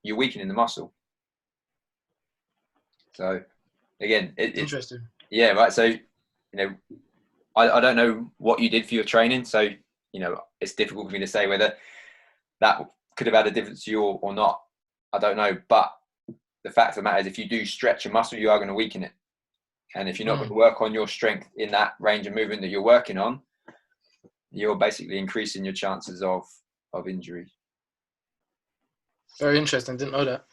you're weakening the muscle. So again, interesting. Yeah, right. So I don't know what you did for your training, so it's difficult for me to say whether that could have had a difference to you or not. I don't know, but the fact of the matter is, if you do stretch a muscle, you are going to weaken it. And if you're not going to work on your strength in that range of movement that you're working on, you're basically increasing your chances of injury. Very interesting. Didn't know that.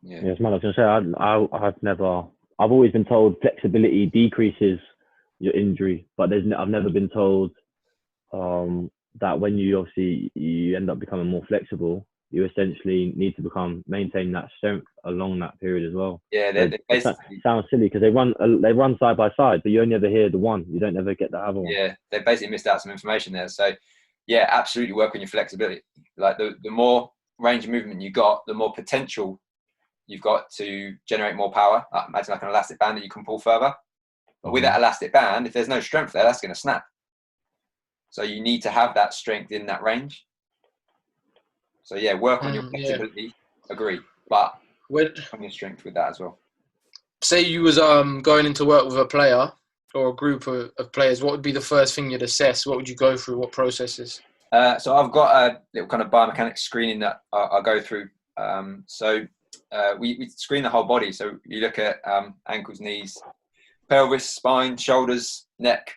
Yeah, it's mad. I was going to say, I've always been told flexibility decreases your injury, but I've never been told that when you end up becoming more flexible, you essentially need to maintain that strength along that period as well. Yeah, it sounds silly because they run side by side, but you only ever hear the one. You don't ever get the other one. Yeah, they basically missed out some information there. So, yeah, absolutely work on your flexibility. Like, the more range of movement you got, the more potential you've got to generate more power. Like, imagine like an elastic band that you can pull further. But with that elastic band, if there's no strength there, that's going to snap. So you need to have that strength in that range. So yeah, work on your flexibility. Agree, but work on your strength with that as well. Say you was going into work with a player or a group of players. What would be the first thing you'd assess? What would you go through? What processes? So I've got a little kind of biomechanics screening that I'll go through. We screen the whole body. So you look at ankles, knees, pelvis, spine, shoulders, neck.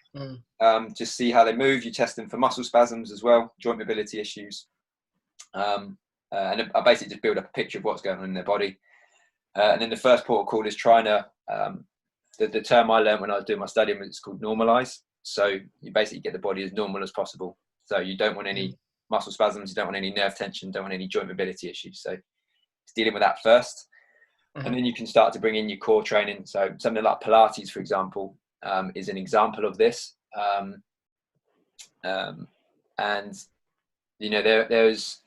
Just see how they move. You test them for muscle spasms as well, joint mobility issues. And I basically just build up a picture of what's going on in their body. And then the first port of call is trying to, the term I learned when I was doing my studying, it's called normalize. So you basically get the body as normal as possible. So you don't want any muscle spasms, you don't want any nerve tension, don't want any joint mobility issues. So it's dealing with that first. And then you can start to bring in your core training. So something like Pilates, for example, is an example of this. And there's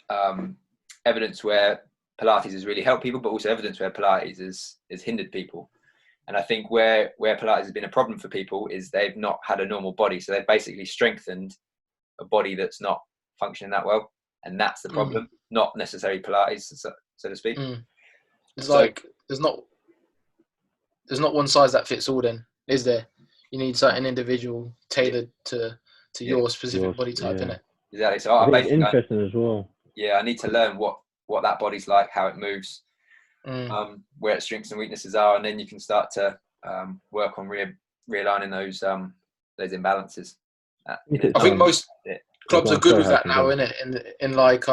evidence where Pilates has really helped people, but also evidence where Pilates has hindered people. And I think where Pilates has been a problem for people is they've not had a normal body. So they've basically strengthened a body that's not functioning that well. And that's the problem, not necessarily Pilates, so to speak. It's like there's not one size that fits all then, is there? You need certain individual tailored to your specific body type, innit? Exactly. So I think it's interesting as well. Yeah, I need to learn what that body's like, how it moves, where its strengths and weaknesses are, and then you can start to work on realigning those imbalances. I think most clubs are good with that now, innit? In like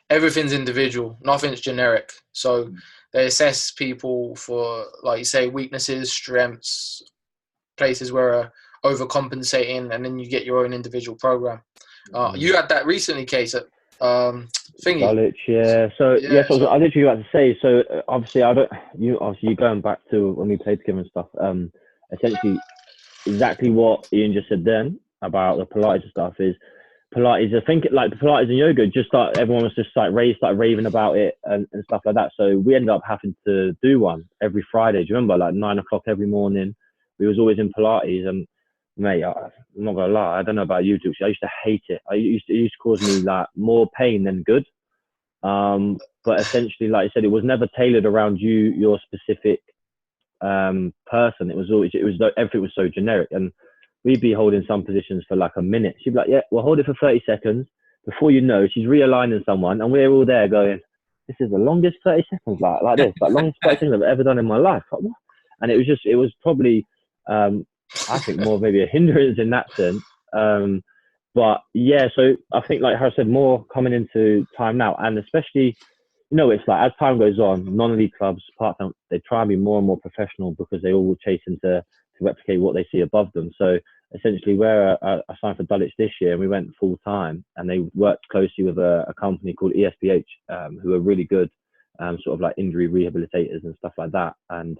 everything's individual, nothing's generic. So they assess people for, like you say, weaknesses, strengths, places where overcompensating, and then you get your own individual program. You had that recently, case at Thingy. Dulwich, yeah. So I literally about to say. So obviously, you're going back to when we played together and stuff. Essentially, exactly what Ian just said then about the Pilates stuff is Pilates. I think like Pilates and yoga, everyone was just started raving about it and stuff like that. So we ended up having to do one every Friday. Do you remember, like 9 o'clock every morning? We was always in Pilates, and mate, I'm not gonna lie, I don't know about you, Gilkes. I used to hate it. It used to cause me like more pain than good. But essentially, like I said, it was never tailored around your specific person. It was everything was so generic, and we'd be holding some positions for like a minute. She'd be like, "Yeah, we'll hold it for 30 seconds." Before you know, she's realigning someone, and we're all there going, "This is the longest 30 seconds, like this, like longest 30 seconds I've ever done in my life." Like, what? And it was probably, I think, more maybe a hindrance in that sense. But yeah, so I think, like Harry said, more coming into time now, and especially, it's like as time goes on, non-league clubs, part-time, they try and be more and more professional because they all chase to replicate what they see above them. So essentially, where I signed for Dulwich this year, and we went full-time, and they worked closely with a company called ESPH, who are really good, sort of like injury rehabilitators and stuff like that. And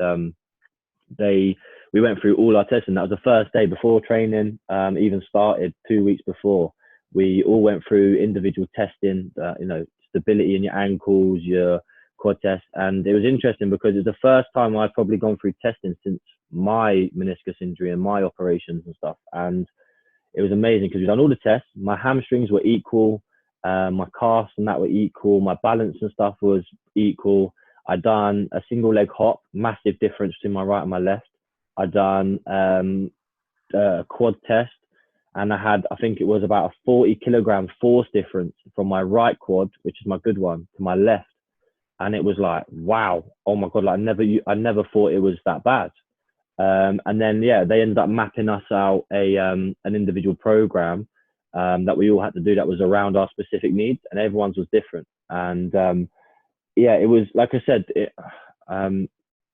we went through all our tests, and that was the first day before training even started. 2 weeks before, we all went through individual testing, stability in your ankles, your quad test. And it was interesting because it's the first time I've probably gone through testing since my meniscus injury and my operations and stuff. And it was amazing because we've done all the tests. My hamstrings were equal, my calves and that were equal, my balance and stuff was equal. I done a single leg hop, massive difference between my right and my left. I done a quad test, and I think it was about a 40 kilogram force difference from my right quad, which is my good one, to my left. And it was like, wow, oh my God, like I never thought it was that bad. And then, they ended up mapping us out an individual program that we all had to do that was around our specific needs, and everyone's was different. And it was, like I said,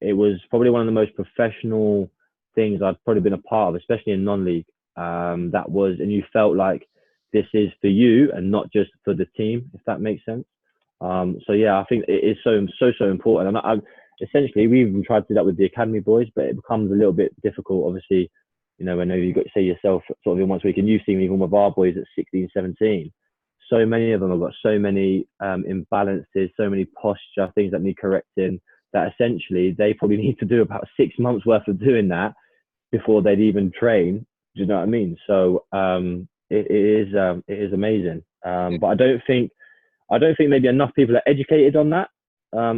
it was probably one of the most professional things I've probably been a part of, especially in non-league. And you felt like this is for you and not just for the team, if that makes sense. I think it is so important. And essentially, we even tried to do that with the academy boys, but it becomes a little bit difficult. Obviously, whenever you got to say yourself sort of in once a week, and you've seen even with our boys at 16, 17, so many of them have got so many imbalances, so many posture things that need correcting, that essentially they probably need to do about 6 months worth of doing that before they'd even train. Do you know what I mean? So it is amazing. But I don't think maybe enough people are educated on that,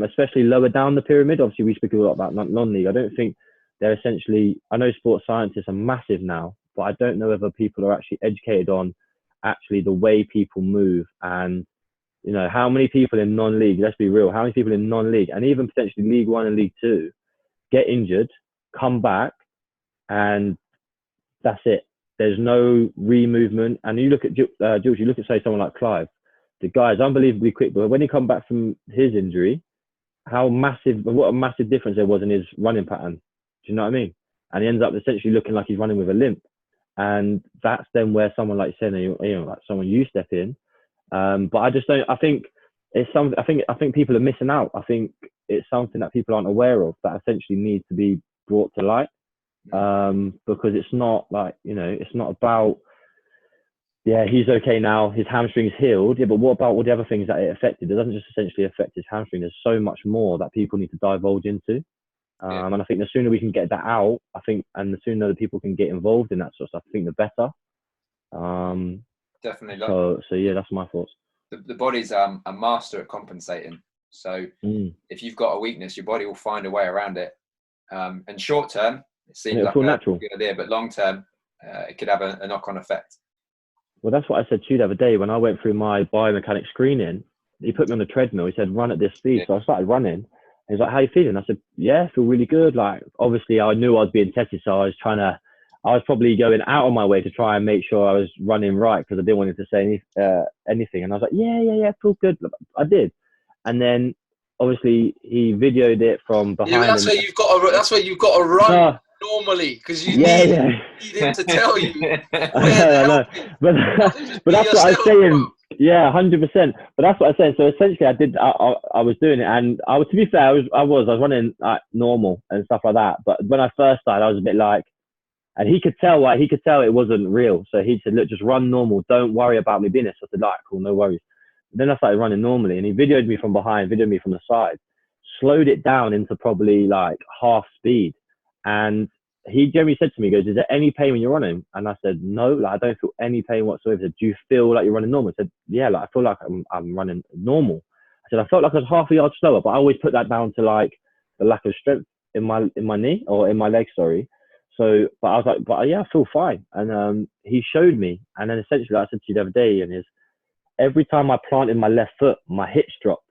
especially lower down the pyramid. Obviously, we speak a lot about non-league. I don't think they're essentially, I know sports scientists are massive now, but I don't know whether people are actually educated on actually the way people move. And how many people in non-league, let's be real, how many people in non-league and even potentially League One and League Two get injured, come back, and that's it. There's no re-movement. And you look at Jules, you look at, say, someone like Clive. The guy's unbelievably quick, but when he come back from his injury, what a massive difference there was in his running pattern. Do you know what I mean? And he ends up essentially looking like he's running with a limp. And that's then where someone like saying, like someone you step in. But I just don't. I think it's something I think people are missing out. I think it's something that people aren't aware of that essentially needs to be brought to light. Because it's not like, it's not about, yeah, he's okay now, his hamstring's healed. Yeah, but what about all the other things that it affected? It doesn't just essentially affect his hamstring. There's so much more that people need to divulge into. And I think the sooner we can get that out, and the sooner that people can get involved in that sort of stuff, I think the better. Definitely. So yeah, that's my thoughts. The body's a master at compensating. So if you've got a weakness, your body will find a way around it. And short term, it seems like a good idea, but long term, it could have a knock-on effect. Well, that's what I said to you the other day when I went through my biomechanic screening. He put me on the treadmill. He said, run at this speed. So I started running. He was like, how you feeling? I said, yeah, I feel really good. Like, obviously, I knew I was being tested, so I was probably going out of my way to try and make sure I was running right because I didn't want him to say anything. And I was like, yeah, I feel good. I did. And then, obviously, he videoed it from behind. Yeah, that's where you've got to run normally, because you need him to tell you. I know. But that's what I'm saying. Yeah, 100%. But that's what I'm saying. So essentially, I was doing it, and to be fair, I was running like normal and stuff like that. But when I first started, I was a bit like, and he could tell it wasn't real. So he said, look, just run normal. Don't worry about me being this. I said, like, cool, no worries. Then I started running normally, and he videoed me from behind, videoed me from the side, slowed it down into probably like half speed. And he generally said to me, he goes, is there any pain when you're running? And I said, no, like, I don't feel any pain whatsoever. He said, do you feel like you're running normal? I said, yeah, like, I feel like I'm running normal. I said, I felt like I was half a yard slower, but I always put that down to like the lack of strength in my knee, or in my leg, sorry. So, but I was like, but yeah, I feel fine. And he showed me. And then essentially, like I said to you the other day, and every time I planted my left foot, my hips dropped.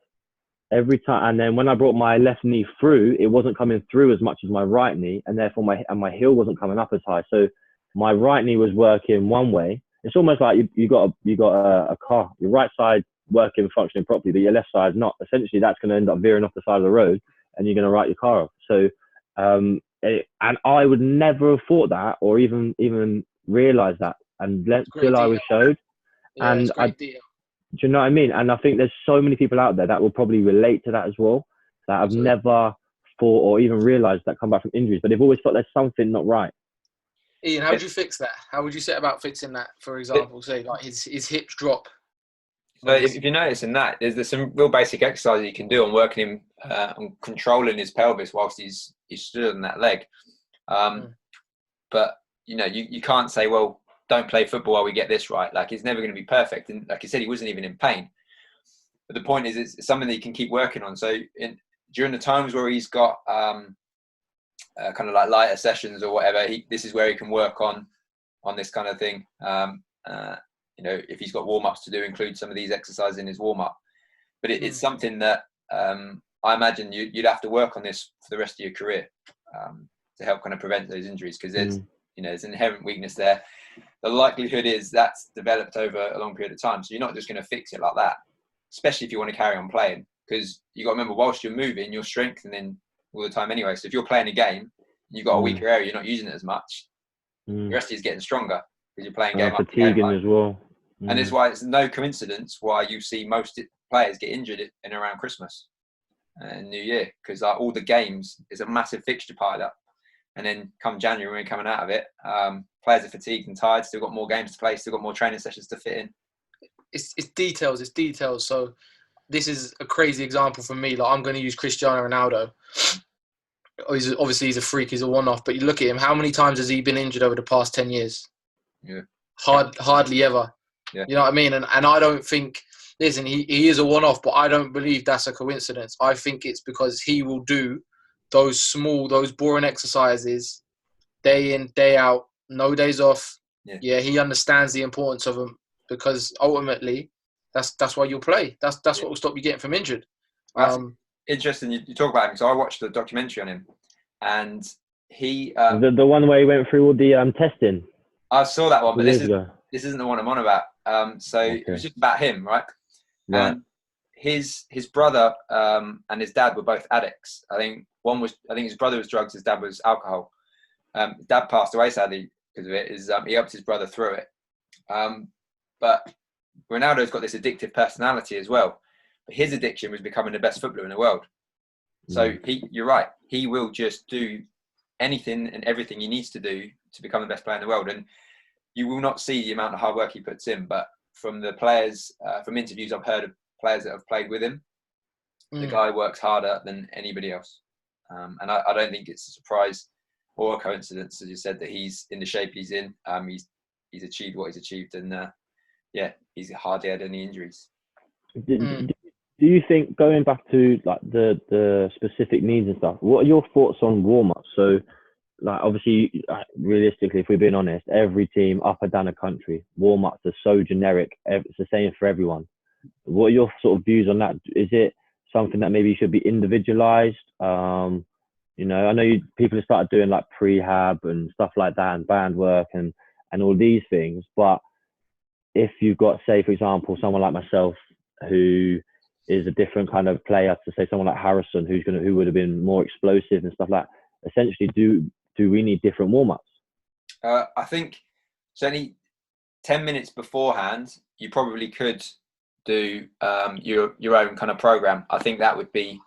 Every time, and then when I brought my left knee through, it wasn't coming through as much as my right knee, and therefore my heel wasn't coming up as high. So my right knee was working one way. It's almost like you got a car, your right side working, functioning properly, but your left side not. Essentially, that's going to end up veering off the side of the road, and you're going to write your car off. So, and I would never have thought that, or even realize that, until I was showed. Yeah, and do you know what I mean? And I think there's so many people out there that will probably relate to that as well, that have never thought or even realised that come back from injuries, but they've always thought there's something not right. Ian, how would you fix that? How would you set about fixing that? For example, say like his hips drop. So if you're noticing that, there's some real basic exercises you can do on working him on controlling his pelvis whilst he's stood on that leg. But you can't say, well, don't play football while we get this right. Like, it's never going to be perfect. And like you said, he wasn't even in pain. But the point is, it's something that you can keep working on. So during the times where he's got kind of like lighter sessions or whatever, this is where he can work on this kind of thing. If he's got warm-ups to do, include some of these exercises in his warm-up. But it's something that I imagine you'd have to work on this for the rest of your career to help kind of prevent those injuries, because there's an inherent weakness there. The likelihood is that's developed over a long period of time. So you're not just going to fix it like that, especially if you want to carry on playing, because you got to remember, whilst you're moving, you're strengthening all the time anyway. So if you're playing a game and you've got a weaker area, you're not using it as much, the rest of you is getting stronger because you're playing game up fatiguing as well. And it's why it's no coincidence why you see most players get injured in around Christmas and New Year, because all the games is a massive fixture piled up. And then come January, when we're coming out of it, players are fatigued and tired, still got more games to play, still got more training sessions to fit in. It's details. So this is a crazy example for me. Like, I'm going to use Cristiano Ronaldo. He's a freak. He's a one-off. But you look at him. How many times has he been injured over the past 10 years? Yeah. Hardly ever. Yeah. You know what I mean? And I don't think, listen, he is a one-off, but I don't believe that's a coincidence. I think it's because he will do those boring exercises day in, day out, no days off. Yeah, he understands the importance of them, because ultimately that's why you'll play. That's what will stop you getting from injured. Interesting you talk about him. So I watched the documentary on him, and he the one where he went through all the testing. I saw that one, but this isn't the one I'm on about. It was just about him, right? And his brother and his dad were both addicts. I think his brother was drugs, his dad was alcohol. Dad passed away sadly because of it. He helped his brother through it. But Ronaldo's got this addictive personality as well. his addiction was becoming the best footballer in the world. So you're right. He will just do anything and everything he needs to do to become the best player in the world. And you will not see the amount of hard work he puts in. But from the players, from interviews I've heard of players that have played with him, the guy works harder than anybody else. And I don't think it's a surprise or a coincidence, as you said, that he's in the shape he's in. He's achieved what he's achieved, and he's hardly had any injuries. Do you think, going back to like the specific needs and stuff, what are your thoughts on warm-ups? So, like, obviously, realistically, if we're being honest, every team up and down the country, warm-ups are so generic. It's the same for everyone. What are your sort of views on that? Is it something that maybe should be individualized? You know, I know people have started doing like prehab and stuff like that, and band work and all these things. But if you've got, say, for example, someone like myself who is a different kind of player to, say, someone like Harrison, who would have been more explosive and stuff like that, essentially, do we need different warm-ups? I think certainly 10 minutes beforehand, you probably could do your own kind of program. I think that would be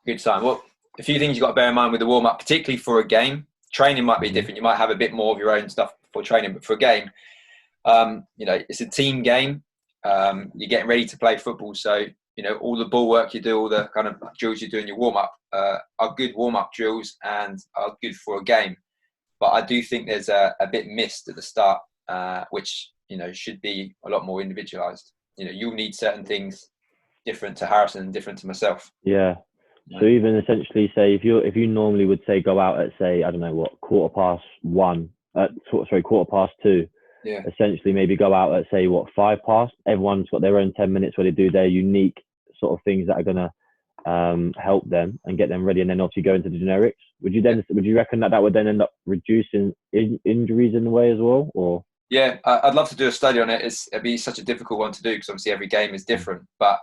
a good sign. Well, a few things you've got to bear in mind with the warm-up, particularly for a game. Training might be different. You might have a bit more of your own stuff before training, but for a game, you know, it's a team game. You're getting ready to play football, so you know all the ball work you do, all the kind of drills you do in your warm-up are good warm-up drills and are good for a game. But I do think there's a bit missed at the start, which you know should be a lot more individualised. You know, you'll need certain things different to Harrison and different to myself. Yeah. So even essentially, say if you normally would say go out at, say, I don't know what, quarter past 2. Yeah. Essentially, maybe go out at, say, what, 5 past. Everyone's got their own 10 minutes where they do their unique sort of things that are gonna help them and get them ready, and then obviously go into the generics. Would you reckon that would then end up reducing injuries in a way as well, or? Yeah, I'd love to do a study on it. It'd be such a difficult one to do because obviously every game is different. But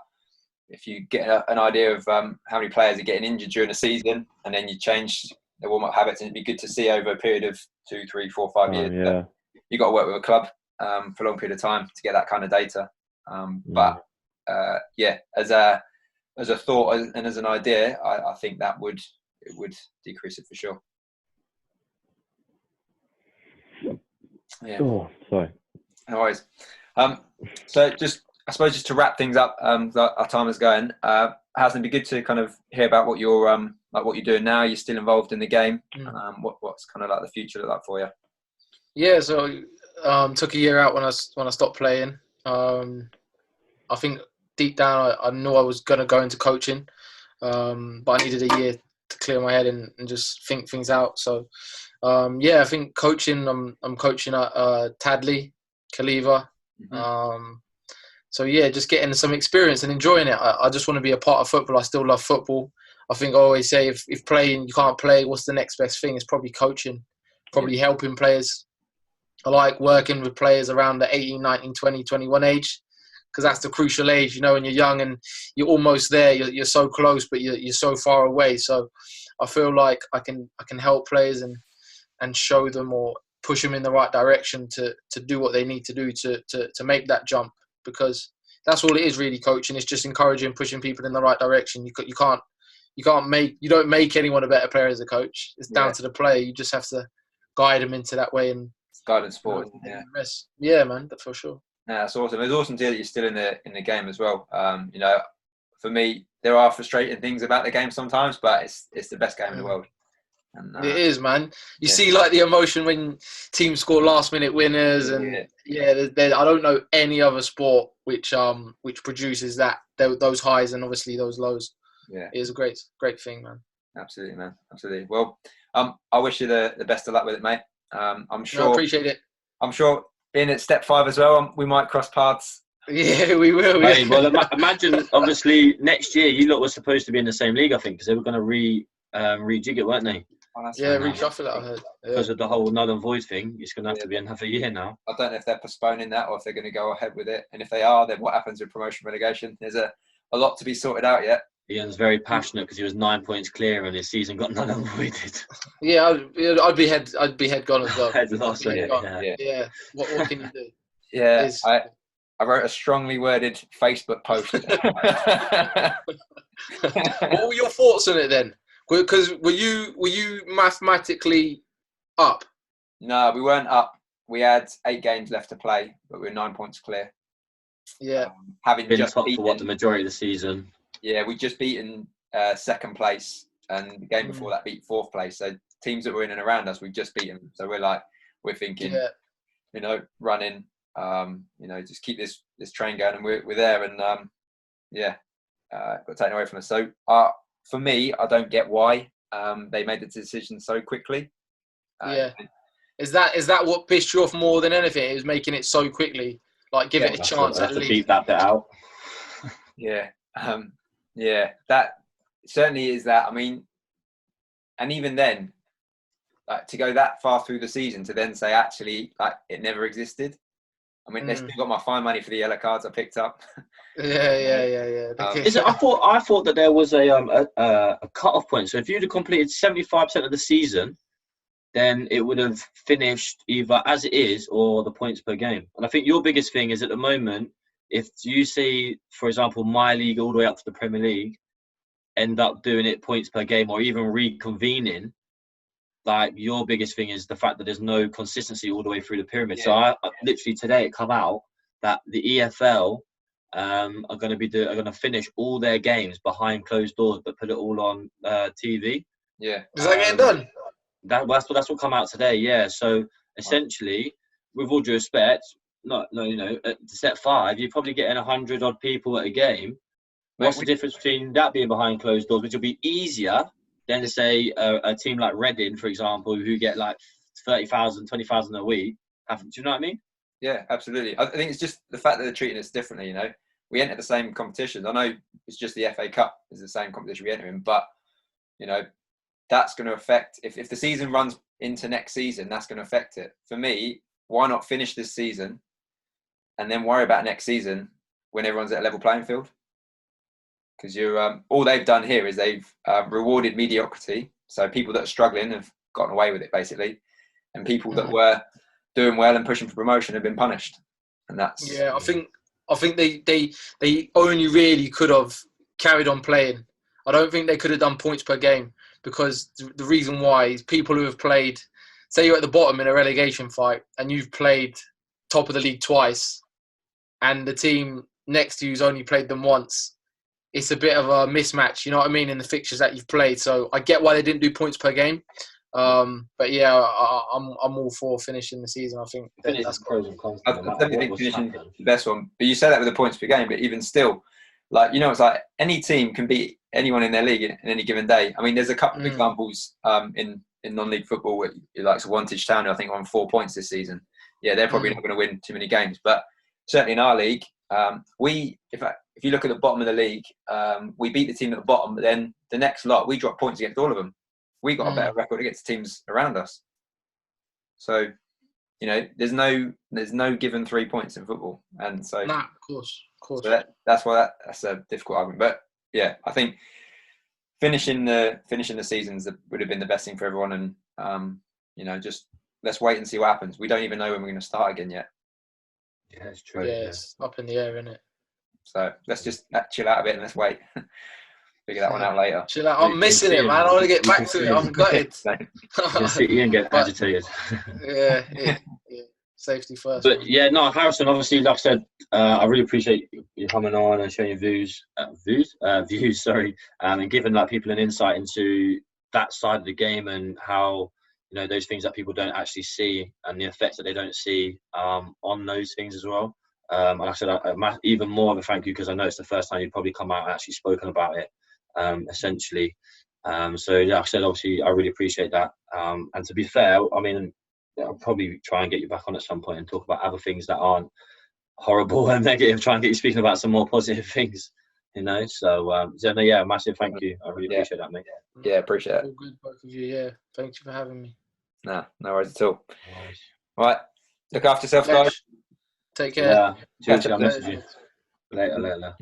if you get an idea of how many players are getting injured during the season, and then you change their warm-up habits, and it'd be good to see over a period of 2, 3, 4, 5 years. Yeah. You've got to work with a club for a long period of time to get that kind of data. But as a thought and as an idea, I think that would decrease it for sure. Yeah. Oh, sorry. No worries. So I suppose just to wrap things up, our time is going. Harrison, it'd be good to kind of hear about what you're like what you're doing now. You're still involved in the game. What's kind of like the future look like for you? Yeah, so took a year out when I stopped playing. I think deep down I knew I was gonna go into coaching, but I needed a year to clear my head and just think things out. So I think coaching. I'm coaching at Tadley, Kaliva. So just getting some experience and enjoying it. I just want to be a part of football. I still love football. I think I always say if playing you can't play, what's the next best thing? It's probably coaching, probably helping players. I like working with players around the 18, 19, 20, 21 age because that's the crucial age, you know, when you're young and you're almost there. You're so close, but you're so far away. So I feel like I can help players and show them or push them in the right direction to do what they need to do to make that jump, because that's all it is really. Coaching is just encouraging, pushing people in the right direction. You don't make anyone a better player as a coach. It's down to the player. You just have to guide them into that way and guidance sport. Yeah, man, that's for sure. Yeah, that's awesome. It's awesome to hear that you're still in the game as well. You know, for me, there are frustrating things about the game sometimes, but it's the best game in the world. And, it is, man. You see, like the emotion when teams score last-minute winners, and I don't know any other sport which produces those highs and obviously those lows. Yeah, it is a great thing, man. Absolutely, man. Absolutely. Well, I wish you the best of luck with it, mate. I'm sure. I appreciate it. I'm sure being at step 5 as well, we might cross paths. Yeah, we will. Hey, well, imagine obviously next year you lot were supposed to be in the same league, I think, because they were going to rejig it, weren't they? Reshuffle it, I heard. Because of the whole null and void thing, it's going to have to be another year now. I don't know if they're postponing that or if they're going to go ahead with it. And if they are, then what happens with promotion relegation? There's a lot to be sorted out yet. Ian's very passionate because he was 9 points clear and his season got null and voided. Yeah, I'd be head gone as well. Head lost, yeah. What can you do? Yeah, I wrote a strongly worded Facebook post. What were your thoughts on it then? Because were you mathematically up? No, we weren't up. We had 8 games left to play, but we were 9 points clear. Yeah, Having Been just top beaten, for what, the majority of the season. Yeah, we just beaten second place, and the game before that beat 4th place. So teams that were in and around us, we just beat them. So we're thinking, running, just keep this train going, and we're there, and got taken away from us. So for me, I don't get why they made the decision so quickly. Is that what pissed you off more than anything? It was making it so quickly, like give it a chance at least. Beat that bit out. That certainly is that. I mean, and even then, like, to go that far through the season to then say actually like it never existed. I mean, they still got my fine money for the yellow cards I picked up. Yeah. I thought that there was a cut-off point. So if you'd have completed 75% of the season, then it would have finished either as it is or the points per game. And I think your biggest thing is at the moment, if you see, for example, my league all the way up to the Premier League, end up doing it points per game or even reconvening, like your biggest thing is the fact that there's no consistency all the way through the pyramid. So I literally today it come out that the EFL are going to finish all their games behind closed doors, but put it all on TV. Yeah, is that getting done? That's what come out today. Yeah. So essentially, with all due respect, at set 5, you're probably getting 100 odd people at a game. What's the difference between that being behind closed doors, which will be easier than say a team like Reading, for example, who get like 30,000, 20,000 a week? Do you know what I mean? Yeah, absolutely. I think it's just the fact that they're treating us differently. We enter the same competitions. I know it's just the FA Cup is the same competition we enter in, but that's going to affect if the season runs into next season. That's going to affect it. For me, why not finish this season and then worry about next season when everyone's at a level playing field? Because all they've done here is they've rewarded mediocrity. So people that are struggling have gotten away with it basically, and people that were doing well and pushing for promotion have been punished. And that's I think they only really could have carried on playing. I don't think they could have done points per game, because the reason why is people who have played, say you're at the bottom in a relegation fight and you've played top of the league twice, and the team next to you's only played them once. It's a bit of a mismatch, you know what I mean, in the fixtures that you've played. So I get why they didn't do points per game. But yeah, I'm all for finishing the season. I think that's pros and cons. I definitely think finishing the best one. But you say that with the points per game, but even still, it's like any team can beat anyone in their league in any given day. I mean, there's a couple of examples in non-league football where like Wantage Town, I think, on 4 points this season. Yeah, they're probably not going to win too many games, but certainly in our league, if you look at the bottom of the league, we beat the team at the bottom, but then the next lot, we dropped points against all of them. We got a better record against teams around us. So, there's no given 3 points in football, and so of course. So that's why that's a difficult argument. But yeah, I think finishing the seasons would have been the best thing for everyone, and just let's wait and see what happens. We don't even know when we're going to start again yet. Yeah, it's true. Yeah, it's up in the air, isn't it? So let's just chill out a bit and let's wait. Figure that one out later. Chill out. I'm missing it, man. I want to get back to it. I'm gutted. You can see Ian get agitated. Yeah. Safety first. But yeah, no, Harrison, obviously, like I said, I really appreciate you coming on and sharing your views, and giving people an insight into that side of the game and how, those things that people don't actually see and the effects that they don't see on those things as well. And like I said, even more of a thank you, because I know it's the first time you've probably come out and actually spoken about it, essentially. So yeah, like I said, obviously, I really appreciate that. And to be fair, I mean, I'll probably try and get you back on at some point and talk about other things that aren't horrible and negative. Try and get you speaking about some more positive things, So, yeah, massive thank you. I really appreciate that, mate. Yeah, appreciate it. All good, both of you. Yeah, thank you for having me. No worries at all. All right, look after yourself, guys. Take care. Yeah, I'll message you later.